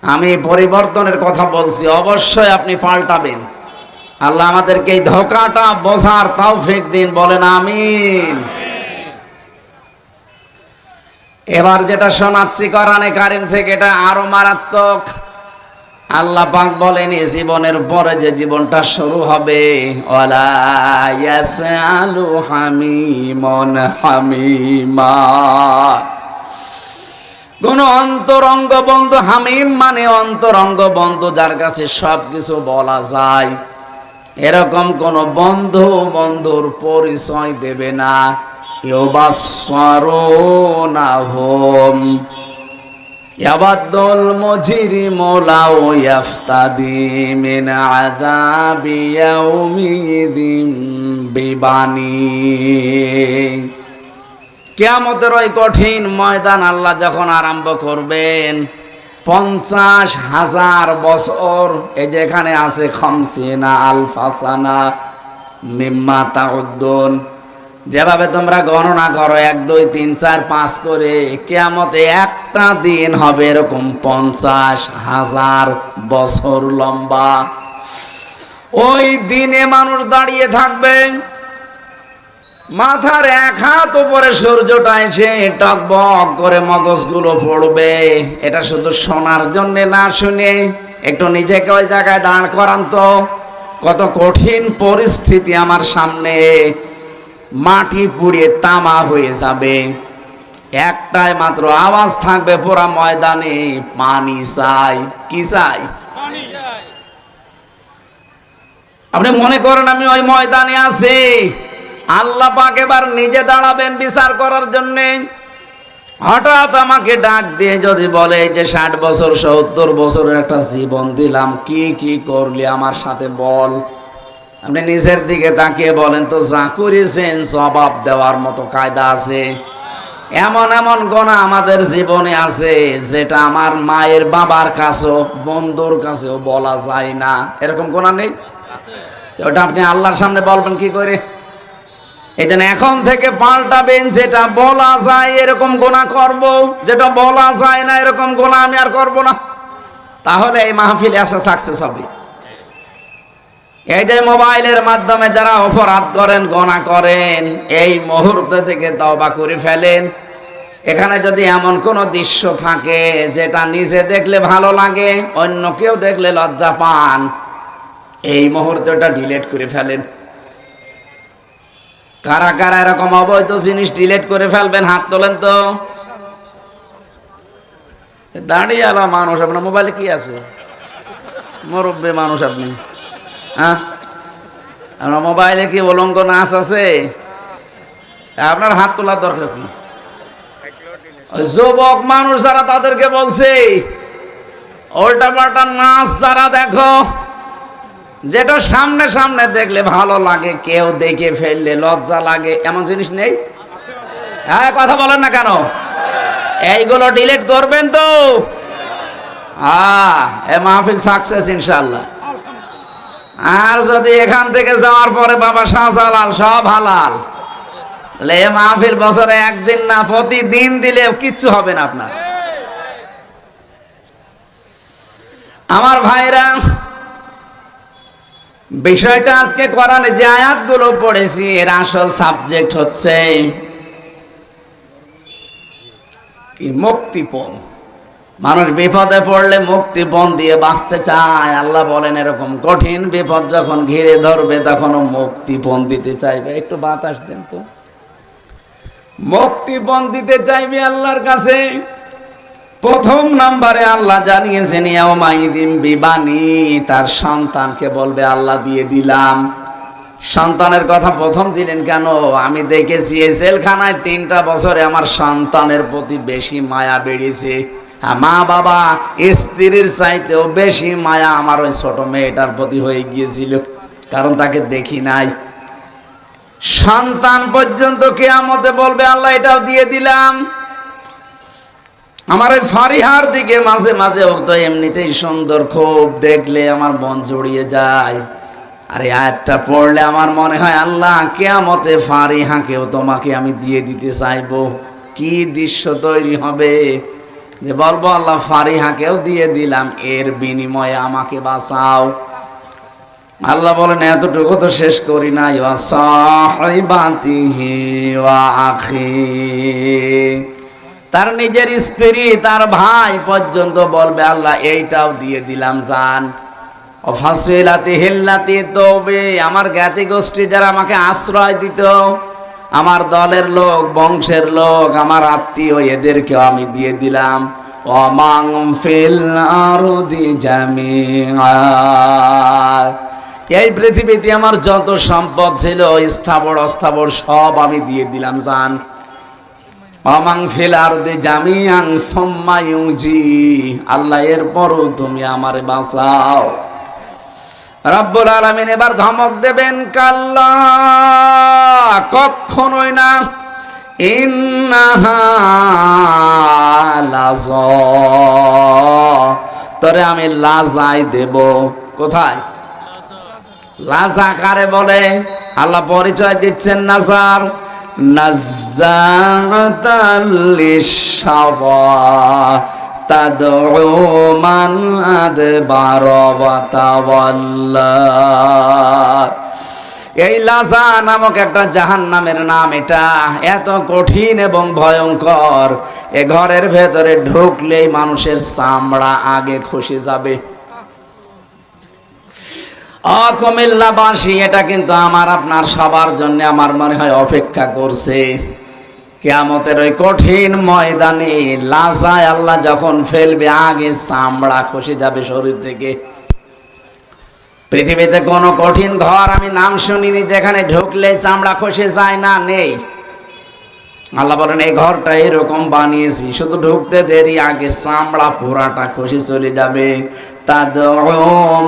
আমি পরিবর্তনের কথা বলছি, অবশ্যই আপনি পাল্টাবেন। আল্লাহ আমাদেরকে এই ধোঁকাটা বোঝার তৌফিক দিন, বলেন আমিন। এবার যেটা শোনাচ্ছি কোরআনে কারিম থেকে, এটা আরো মারাত্মক। আল্লাহ পাক বলেন এই জীবনের পরে যে জীবনটা শুরু হবে, ওয়ালা ইয়াসআলু হামিমুন হামিমা, কোন অন্তরঙ্গ বন্ধু, হামিম মানে অন্তরঙ্গ বন্ধু, যার কাছে সবকিছু বলা যায়, এরকম কোন বন্ধু বন্ধুর পরিচয় দেবে না। ইউবাসসারুনাহুম ইয়াবাদুল মুজরিমু লাউ ইয়াফতাদি মিন আযাবি ইয়াউমিযিন বিবানি। কিয়ামতের ওই কঠিন ময়দান আল্লাহ যখন আরম্ভ করবেন, ৫০,০০০ বছর, এই যে এখানে আছে খামসিনা আলফা সানা মিম্মা তাউদ্দুন, যেভাবে তোমরা গণনা করো ১ ২ ৩ ৪ ৫ করে, কিয়ামতে একটা দিন হবে এরকম ৫০,০০০ বছর লম্বা। ওই দিনে মানুষ দাঁড়িয়ে থাকবে, মাথার ১ হাত উপরে সূর্যটা এসে টকবক করে মগজগুলো পড়বে। এটা শুধু শোনার জন্য না, শুনে একটু নিজেকে ওই জায়গায় দাঁড় করান তো, কত কঠিন পরিস্থিতি আমার সামনে। মাটি পুড়িয়ে তামা হয়ে যাবে, একটাই মাত্র আওয়াজ থাকবে পুরা ময়দানে, পানি চাই। কি চাই? আপনি মনে করেন আমি ওই ময়দানে আছি, আল্লাহ পাক এবার নিজে দাঁড়াবেন বিচার করার জন্য। হঠাৎ আমাকে ডাক দিয়ে যদি বলে যে ৬০ বছর ৭০ বছরের একটা জীবন দিলাম, কি কি করলি আমার সাথে বল। আপনি নিজের দিকে তাকিয়ে বলেন তো, যা করেছেন জবাব দেওয়ার মতো কায়দা আছে? এমন এমন গোনা আমাদের জীবনে আছে যেটা আমার মায়ের বাবার কাছেও বন্ধুর কাছেও বলা যায় না। এরকম গোনা নেই? ওটা আপনি আল্লাহর সামনে বলবেন কি করে? এই জন্য এখন থেকে পাল্টাবেন, যেটা বলা যায় এরকম গোনা করব, যেটা বলা যায় না এরকম গোনা আমি আর করব না। তাহলে এই মাহফিলে আসা সাকসেস হবে। এই যে মোবাইলের মাধ্যমে যারা অপরাধ করেন, গোনা করেন, এই মুহূর্ত থেকে তওবা করে ফেলেন। এখানে যদি এমন কোন দৃশ্য থাকে যেটা নিজে দেখলে ভালো লাগে, অন্য কেউ দেখলে লজ্জা পান, এই মুহূর্তটা ডিলিট করে ফেলেন। কারা কারা এরকম অবৈধ জিনিস ডিলিট করে ফেলবেন? হাত তোলেন তো। দাঁড়িয়ে আলা মানুষ, আপনার মোবাইলে কি আছে? মুরব্বী মানুষ আপনি, হ্যাঁ? আপনার মোবাইলে কি উলঙ্গ নাচ আছে? আপনার হাত তোলার দরকার কি? যুবক মানুষ যারা, তাদেরকে বলছে উল্টা পাল্টা নাচ যারা দেখো, যেটা সামনে সামনে দেখলে ভালো লাগে, কেউ দেখে ফেললে লজ্জা লাগে, এমন জিনিস নেই? হ্যাঁ, কথা বলেন না কেন? এইগুলো ডিলিট করবেন তো? হ্যাঁ, এ মাহফিল সাকসেস ইনশাআল্লাহ। আর যদি এখান থেকে যাওয়ার পরে বাবা শাহজালাল সব হালাল, এ মাহফিল বছরে একদিন না, প্রতিদিন দিলে কিচ্ছু হবে না আপনার। আমার ভাইরা, বিষয়টা আজকে কোরআনে যে আয়াতগুলো পড়েছি, এর আসল সাবজেক্ট হচ্ছে কি? মুক্তিপণ। মানুষ বিপদে পড়লে মুক্তিপণ দিয়ে বাঁচতে চায়। আল্লাহ বলেন এরকম কঠিন বিপদ যখন ঘিরে ধরবে তখনও মুক্তিপণ দিতে চাইবে। একটু বাতাস দেন তো। মুক্তিপণ দিতে চাইবে আল্লাহর কাছে। প্রথম নম্বরে আল্লাহ জানিয়েছেন ইয়াউমাইদিন বিবানি, তার সন্তানকে বলবে আল্লাহ দিয়ে দিলাম। সন্তানের কথা প্রথম দিলেন কেন? আমি দেখেছি এই জেলখানায় 3টা বছরে আমার সন্তানের প্রতি বেশি মায়া বেড়েছে। মা বাবা স্ত্রীর চাইতেও বেশি মায়া আমার ওই ছোট মেয়েটার প্রতি হয়ে গিয়েছিল, কারণ তাকে দেখি নাই। সন্তান পর্যন্ত কিয়ামতে বলবে আল্লাহ এটাও দিয়ে দিলাম। আমার ওই ফারিহার দিকে মাঝে মাঝে ও তো এমনিতেই সুন্দর, খুব দেখলে আমার মন জড়িয়ে যায়। আর এই আয়াতটা পড়লে আমার মনে হয় আল্লাহ কিয়ামতে ফারিহাকেও তোমাকে আমি দিয়ে দিতে চাইবো। কি দৃশ্য তৈরি হবে যে বলবো আল্লাহ ফারিহাকেও দিয়ে দিলাম, এর বিনিময়ে আমাকে বাঁচাও। আল্লাহ বলেন এতটুকু তো শেষ করি নাই, ওয়া সাহিবাতিহি ওয়া আখি, তার নিজের স্ত্রী তার ভাই পর্যন্ত বলবে আল্লাহ এইটাও দিয়ে দিলাম জান। অফাসিলাতি হিল্লাতি তবে আমার জ্ঞাতি গোষ্ঠী যারা আমাকে আশ্রয় দিত, আমার দলের লোক, বংশের লোক, আমার আত্মীয়, এদেরকেও আমি দিয়ে দিলাম। ওয়ামান ফিল আরদি জামিআ, এই পৃথিবীতে আমার যত সম্পদ ছিল স্থাবর অস্থাবর সব আমি দিয়ে দিলাম জান। ওয়ামান ফিল আরদি জামিআন সুম্মা ইউনজি, আল্লাহ এরপরও তুমি আমারে বাঁচাও। রব্বুল আলামিন এবার ধমক দেবেন, কাল্লা, কখনোই না, ইন্নাহা লাযা, তরে আমি লাজাই দেব। কোথায় লাজা কারে বলে? আল্লাহ পরিচয় দিচ্ছেন নাজার, নাজ্জাতাল লিশাওয়া তাদউ মান আদবারা ওয়া তাওয়াল্লা। এই লাজা নামক একটা জাহান্নামের নাম। এটা এত কঠিন এবং ভয়ঙ্কর, এ ঘরের ভেতরে ঢুকলেই মানুষের চামড়া আগে খসে যাবে। কুমিল্লাবাসী, এটা কিন্তু আমার আপনার সবার জন্য আমার মনে হয় অপেক্ষা করছে। কিয়ামতের ওই কঠিন ময়দানে লাজায় আল্লাহ যখন ফেলবে, আগে চামড়া খসে যাবে শরীর থেকে। পৃথিবীতে কোনো কঠিন ঘর আমি নাম শুনিনি যেখানে ঢুকলে চামড়া খসে যায় না, নেই। আল্লাহ বলেন এই ঘরটা এরকম বানিয়েছি, শুধু ঢুকতে দেরি, আগে চামড়া পুরাটা খসে চলে যাবে। তাদউ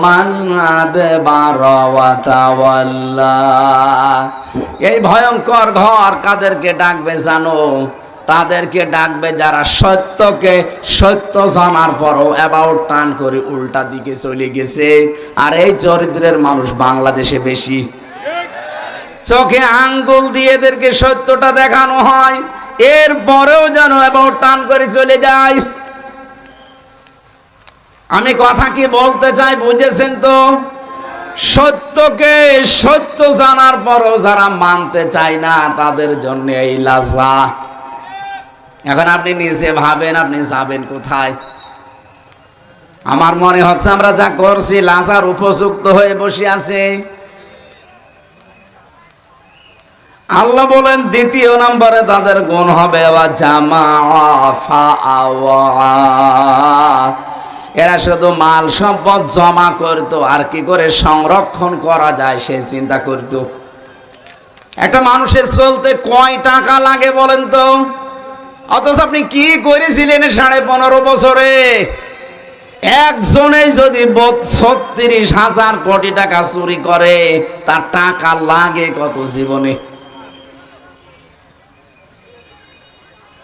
মান আদবারা ওয়া তাওয়াল্লা, এই ভয়ঙ্কর ঘর কাদেরকে ডাকবে জানো? তাদেরকে ডাকবে যারা সত্যকে সত্য জানার পরও অ্যাবাউট টার্ন করে উল্টা দিকে চলে গেছে। আর এই চরিত্রের মানুষ বাংলাদেশে বেশি। চোখে আঙ্গুল দিয়ে এদেরকে সত্যটা দেখানো হয়, এরপরেও যেন অ্যাবাউট টার্ন করে চলে যায়। আমি কথা কি বলতে চাই বুঝেছেন তো? সত্যকে সত্য জানার পরও যারা মানতে চায় না, তাদের জন্য এই লাজা। এখন আপনি নিজে ভাবেন, আপনি যাবেন কোথায়? আমার মনে হচ্ছে আমরা যা করছি লাজার উপযুক্ত হয়ে বসে আছে। আল্লাহ বলেন দ্বিতীয় নম্বরে তাদের গুণ হবে ওয়া জামাআ ফাআওয়া, এরা শুধু মাল সম্পদ জমা করতো, আর কি করে সংরক্ষণ করা যায় সে চিন্তা করতো। একটা মানুষের চলতে কয় টাকা লাগে বলেন তো? অথচ আপনি কি করেছিলেন 15.5 বছরে? একজনেই যদি 36,000 কোটি টাকা চুরি করে, তার টাকা লাগে কত জীবনে?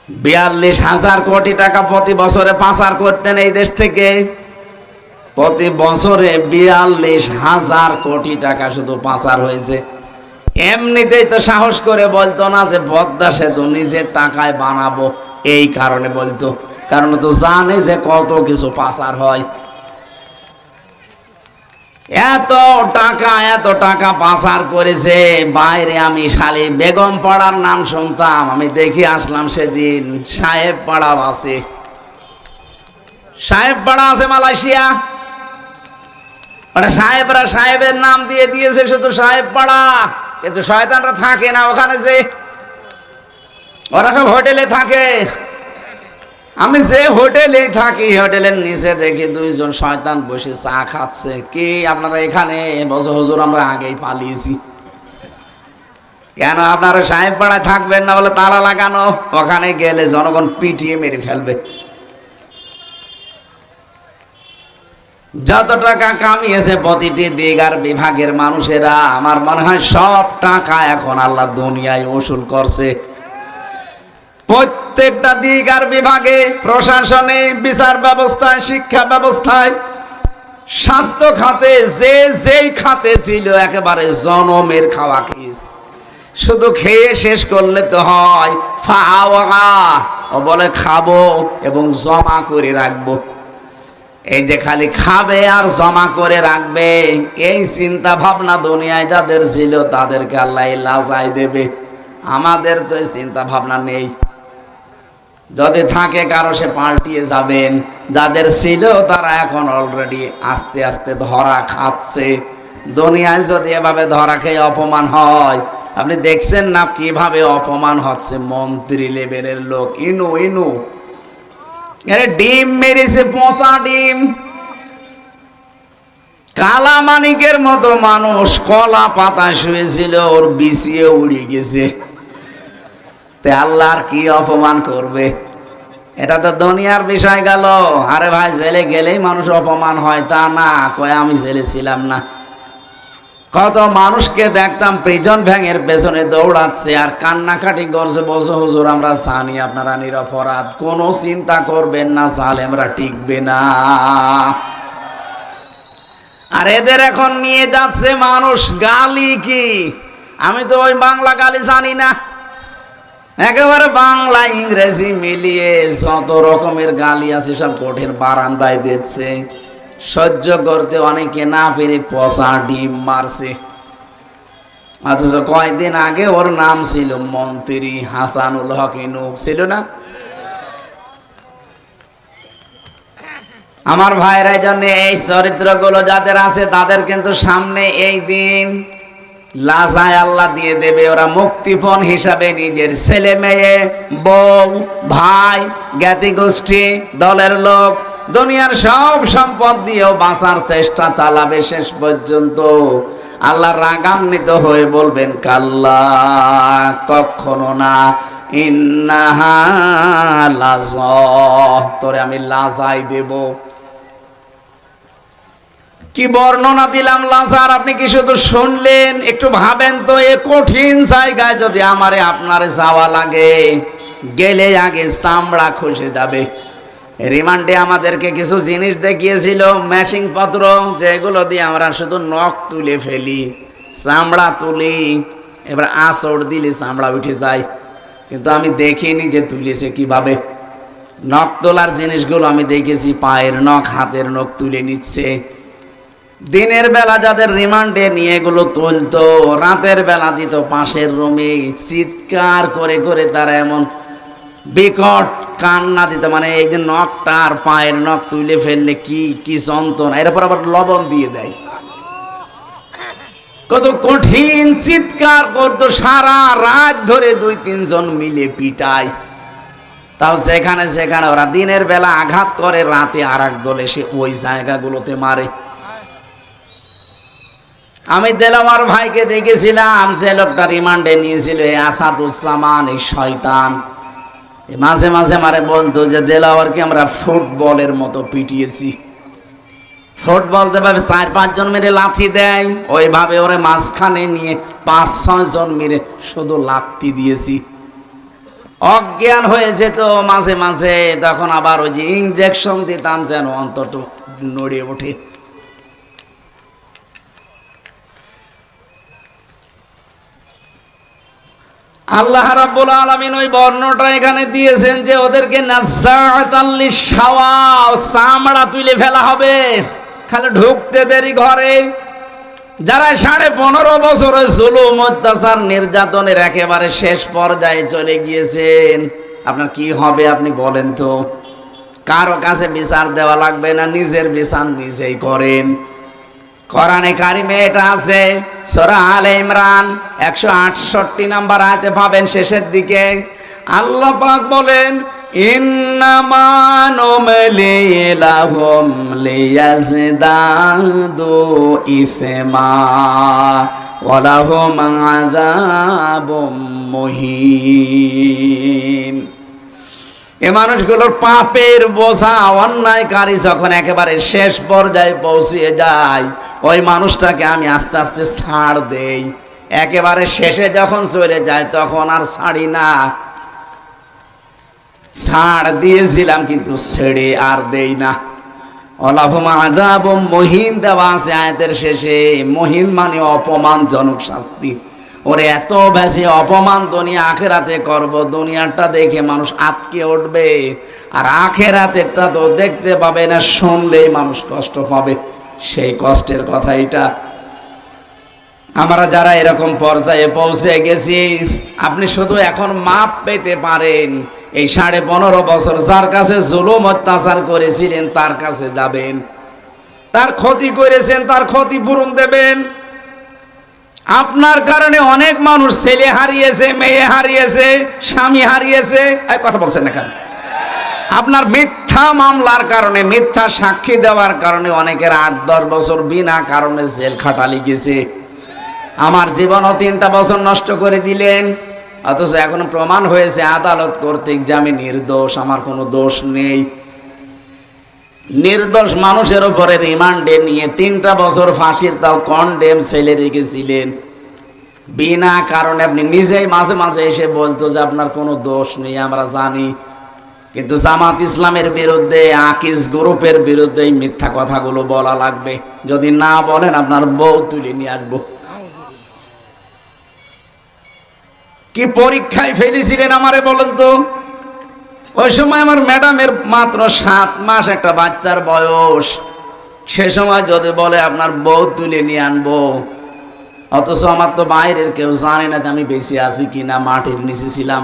42,000 কোটি টাকা প্রতি বছরে পাচার করতেন এই দেশ থেকে। প্রতি বছরে 42,000 কোটি টাকা শুধু পাচার হয়েছে। এমনিতেই তো সাহস করে বলতো না যে পদ্মা সেতু নিজের টাকায় বানাবো, এই কারণে বলতো, কারণ তো জানে যে কত কিছু পাচার হয়। এত টাকা পাচার করেছে বাইরে। আমি শালি বেগম পাড়ার নাম শুনতাম, আমি দেখে আসলাম সেদিন সাহেব পাড়া আছে। সাহেব পাড়া আছে মালয়েশিয়া, ওরা সাহেবরা সাহেবের নাম দিয়ে দিয়েছে শুধু সাহেব পাড়া, কিন্তু শয়তানরা থাকে না ওখানে, যে ওরা সব হোটেলে থাকে। আমি যে হোটেলে থাকি, হোটেলের নিচে দেখি দুইজন শয়তান বসে চা খাচ্ছে। কি আপনারা এখানে? বলছে হুজুর আমরা আগেই পালিয়েছি। কেন আপনারা সাহেব পাড়ায় থাকবেন না? বলে তালা লাগানো, ওখানে গেলে জনগণ পিটিয়ে মেরে ফেলবে। যত টাকা কামিয়েছে প্রতিটি দিক আর বিভাগের মানুষেরা, আমার মনে হয় সব টাকা এখন আল্লাহ দুনিয়ায় ওসুল করছে। প্রত্যেকটা দিক আর বিভাগে, প্রশাসনে, বিচার ব্যবস্থায়, শিক্ষা ব্যবস্থায়, স্বাস্থ্য খাতে, যে যেই খাতে ছিল একেবারে জনমের খাওয়া খেয়েছে। শুধু খেয়ে শেষ করলে তো হয়, ও বলে খাবো এবং জমা করে রাখবো। এই যে খালি খাবে আর জমা করে রাখবে, এই চিন্তা ভাবনা দুনিয়ায় যাদের ছিল তাদেরকে আল্লাহ লাজায় দেবে। আমাদের তো এই চিন্তা ভাবনা নেই। যদি থাকে কারো সে পাল্টিয়ে যাবেন, যাদের ছিল তারা এখন অলরেডি আস্তে আস্তে ধরা খাচ্ছে। দুনিয়ায় যদি এভাবে ধরা খেয়ে অপমান হয়, আপনি দেখছেন না কিভাবে অপমান হচ্ছে মন্ত্রী লেভেলের লোক। ইনু ইনু এর ডিম মেরেছে, পচা ডিম। কালামানিকের মতো মানুষ কলা পাতা শুয়েছিল, ওর বিছিয়ে উড়ে গেছে। তে আল্লাহর কি অপমান করবে? এটা তো দুনিয়ার বিষয় গেল। আরে ভাই, জেলে গেলেই মানুষ অপমান হয় তা না, কয় আমি জেলে ছিলাম না। কত মানুষকে দেখতাম প্রিজন ভ্যানের পেছনে দৌড়াচ্ছে আর কান্নাকাটি করছে, বলছে হুজুর আমরা জানি আপনারা নিরপরাধ, কোনো চিন্তা করবেন না, জালেমরা টিকবে না। আর এদের এখন নিয়ে যাচ্ছে মানুষ গালি। কি আমি তো ওই বাংলা গালি জানি না, একেবারে বাংলা ইংরেজি মিলিয়ে যত রকমের গালি আছে সব কোঠের বারান্দায় দিচ্ছে। সহ্য করতে অনেকে না পেরে পচা ডিম মারছে। অথচ কয়েকদিন আগে ওর নাম ছিল মন্ত্রী হাসানুল হক ইনু, ছিল না? আমার ভাইরা জন্য এই চরিত্রগুলো যাদের আছে তাদের কিন্তু সামনে এই দিন লাজায় আল্লাহ দিয়ে দেবে। ওরা মুক্তিপণ হিসাবে নিজের ছেলে মেয়ে, বউ, ভাই, জ্ঞাতি গোষ্ঠী, দলের লোক, দুনিয়ার সব সম্পদ দিয়েও বাঁচার চেষ্টা চালাবে। শেষ পর্যন্ত আল্লাহ রাগান্বিত হয়ে বলবেন কাল্লা, কখনো না, ইন্নাহা লাযা, তোরে আমি লাজাই দেব। কি বর্ণনা দিলাম লাজার, আপনি কি শুধু শুনলেন? একটু ভাবেন তো, এ কঠিন জায়গায় যদি আমারে আপনারে যাওয়া লাগে, গেলে আগে চামড়া খসে যাবে। রিমান্ডে আমাদেরকে কিছু জিনিস দেখিয়েছিল, মেশিং পত্র, যেগুলো দিয়ে আমরা শুধু নখ তুলে ফেলি, চামড়া তুলি, এবার আঁচড় দিলে চামড়া উঠে যায়। কিন্তু আমি দেখিনি যে তুলেছে কিভাবে। নখ তোলার জিনিসগুলো আমি দেখেছি, পায়ের নখ, হাতের নখ তুলে নিচ্ছে। দিনের বেলা যাদের রিমান্ডে নিয়ে এগুলো তুলতো, রাতের বেলা দিত পাশের রুমে, চিৎকার করে করে তারা এমন বিকট কান্না দিত, মানে এই যে নখটা আর পায়ের নখ তুলে ফেললে কি কি যন্ত্রণা। এরপর আবার লবণ দিয়ে দেয়। কত কঠিন চিৎকার করতো, সারা রাত ধরে 2-3 জন মিলে পিটায়। তাও যেখানে যেখানে ওরা দিনের বেলা আঘাত করে, রাতে আর এক দল এসে ওই জায়গাগুলোতে মারে। আমি দেলাওয়ার ভাইকে দেখেছিলাম, যে লোকটা রিমান্ডে নিয়েছিল, আসাদুজ্জামান, এই শয়তান মাঝে মাঝে মারে বলতো যে দেলাওয়ারকে আমরা ফুটবলের মতো পিটিয়েছি। ফুটবল যেভাবে 4-5 জন মেরে লাথি দেয়, ওইভাবে ওরে মাঝখানে নিয়ে 5-6 জন মেরে শুধু লাথি দিয়েছি। অজ্ঞান হয়ে যেত মাঝে মাঝে, তখন আবার ওই যে ইনজেকশন দিতাম যেন অন্তত নড়ে ওঠে। আল্লাহ রাব্বুল আলামিন ওই বর্ণটা এখানে দিয়েছেন যে ওদেরকে নাযাআতাল লিশাওয়া, চামড়া তুলে ফেলা হবে, খালি ঢুকতে দেরি ঘরে। যারা 15.5 বছরে জুলুম, অত্যাচার, নির্যাতনের একেবারে শেষ পর্যায়ে চলে গিয়েছেন, আপনার কি হবে আপনি বলেন তো? কারো কাছে বিচার দেওয়া লাগবে না, নিজের বিচার নিজেই করেন। কোরআনে কারিমে এটা আছে, সূরা আলে ইমরান 168 নম্বর আয়াতে পাবেন শেষের দিকে। আল্লাহ পাক বলেন, ইন্নামা নুমলি লাহুম লিয়াজদাদু ইসমা ওয়া লাহুম আযাবুম মুহিন। এ মানুষগুলোর পাপের বোঝা, অন্যায়কারী যখন একেবারে শেষ পর্যায়ে পৌঁছিয়ে যায়, ওই মানুষটাকে আমি আস্তে আস্তে ছাড় দেই। একেবারে শেষে যখন চলে যায় তখন আর ছাড়ি না। ছাড় দিয়েছিলাম কিন্তু ছেড়ে আর দেই না। ওয়ালাহুম আযাবুম মুহিন দেওয়া আছে আয়াতের শেষে। মুহিন মানে অপমানজনক শাস্তি। ওরে এত বেশি অপমান দুনিয়া আখেরাতে করব, দুনিয়াটা দেখে মানুষ আটকে উঠবে, আর আখেরাতেরটা তো দেখতে পাবে না, শুনলেই মানুষ কষ্ট পাবে। সেই কষ্টের কথা এটা। আমরা যারা এরকম পর্যায়ে পৌঁছে গেছি, আপনি শুধু এখন মাপ পেতে পারেন। এই 15.5 বছর যার কাছে জুলুম অত্যাচার করেছিলেন তার কাছে যাবেন, তার ক্ষতি করেছেন তার ক্ষতিপূরণ দেবেন। আপনার কারণে অনেক মানুষ ছেলে হারিয়েছে, মেয়ে হারিয়েছে, স্বামী হারিয়েছে। এই কথা বলছেন না কেন? আপনার মিথ্যা মামলার কারণে, মিথ্যা সাক্ষী দেওয়ার কারণে অনেকের 8-10 বছর বিনা কারণে জেল খাটালি গেছে। আমার জীবনও 3টা বছর নষ্ট করে দিলেন, অথচ এখন প্রমাণ হয়েছে আদালত কর্তৃক যে আমি নির্দোষ, আমার কোনো দোষ নেই। নির্দোষ মানুষের উপরে রিমান্ডে নিয়ে 3টা বছর ফাঁসির তাও কন্ডেম ছেলে রেখেছিলেন বিনা কারণে। আপনি নিজেই মাঝে মাঝে এসে বলতো যে আপনার কোনো দোষ নেই, আমরা জানি। কিন্তু জামাত ইসলামের বিরুদ্ধে, আকিজ গ্রুপের বিরুদ্ধে এই মিথ্যা কথাগুলো বলা লাগবে। যদি না বলেন আপনার বউ তুলে নিয়ে আসবো। কি পরীক্ষায় ফেলেছিলেন আমারে বলেন তো? ওই সময় আমার ম্যাডামের মাত্র 7 মাস একটা বাচ্চার বয়স। সে সময় যদি বলে আপনার বউ তুলে নিয়ে আনবো, অথচ আমার তো বাইরের কেউ জানে না যে আমি বেঁচে আছি কিনা, মাটির নিচে ছিলাম।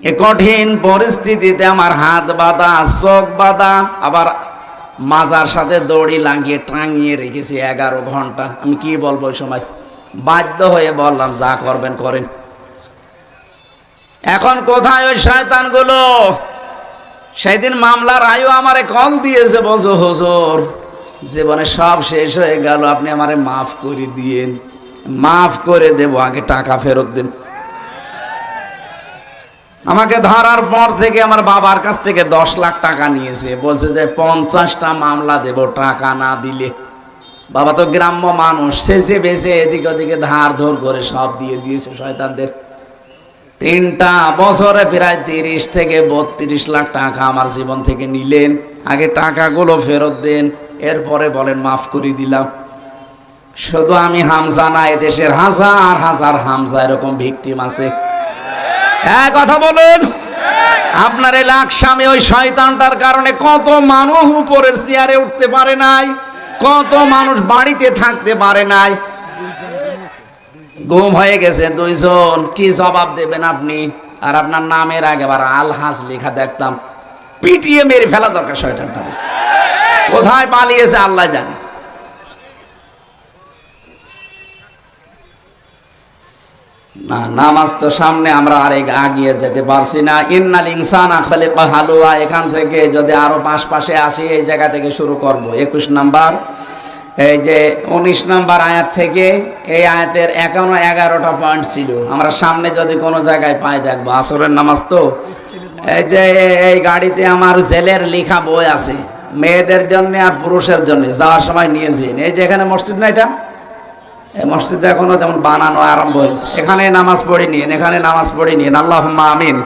এ কঠিন পরিস্থিতিতে আমার হাত বাঁধা, চোখ বাঁধা, আবার মাজার সাথে দড়ি লাগিয়ে টাঙিয়ে রেখেছি 11 ঘন্টা। আমি কি বলবো ওই সময়? বাধ্য হয়ে বললাম যা করবেন করেন। এখন কোথায় ওই শয়তানগুলো? সেদিন মামলার আয়ু আমারে কল দিয়েছে, বলছো হুজুর জীবনে সব শেষ হয়ে গেল, আপনি আমারে মাফ করে দিয়েন। মাফ করে দেব, আগে টাকা ফেরত দেন। আমাকে ধরার পর থেকে আমার বাবার কাছ থেকে 10 লাখ টাকা নিয়েছে, বলছে যে 50টা মামলা দেব টাকা না দিলে। বাবা তো গ্রাম্য মানুষ, শেষে বেঁচে এদিকে ওদিকে ধার ধর করে সব দিয়ে দিয়েছে শয়তানদের। 3টা বছরে প্রায় 30 থেকে 32 লাখ টাকা আমার জীবন থেকে নিলেন। আগে টাকাগুলো ফেরত দেন, এরপরে বলেন মাফ করে দিলাম। শুধু আমি হামজা না, এদেশের হাজার হাজার হামজা এরকম ভিকটিম আছে। হ্যাঁ কথা বলেন। আপনার এই লাকসামে ওই শয়তানটার কারণে কত মানুষ উপরের চেয়ারে উঠতে পারে নাই, কত মানুষ বাড়িতে থাকতে পারে নাই। গুম হয়ে গেছে 2 জন। কি জবাব দেবেন আপনি? আর আপনার নামের আগে আবার আলহাজ লেখা দেখতাম। পিটিয়ে মেরে ফেলা দরকার শয়তানটা। কোথায় পালিয়েছে আল্লাহ জানে। না, নামাজ তো সামনে, আমরা আরেক আগিয়ে যেতে পারছি না। ইন্নাল ইনসানা খালিকা হালুয়া, এখান থেকে যদি আরো পাশে আসি, এই জায়গা থেকে শুরু করব। 21 নাম্বার, এই যে 19 নাম্বার আয়াত থেকে, এই আয়াতের 11টা পয়েন্ট ছিল। আমরা সামনে যদি কোনো জায়গায় পাই দেখবো। আসরের নামাজ তো, এই যে এই গাড়িতে আমার জেলের লেখা বই আছে, মেয়েদের জন্য আর পুরুষের জন্য, যাওয়ার সময় নিয়েছেন। এই যে এখানে মসজিদ না, এটা এই মসজিদ এখনো যেমন বানানো আরম্ভ হয়েছে। এখানে নামাজ পড়ে নিন, এখানে নামাজ পড়ে নিন। আল্লাহুম্মা আমিন।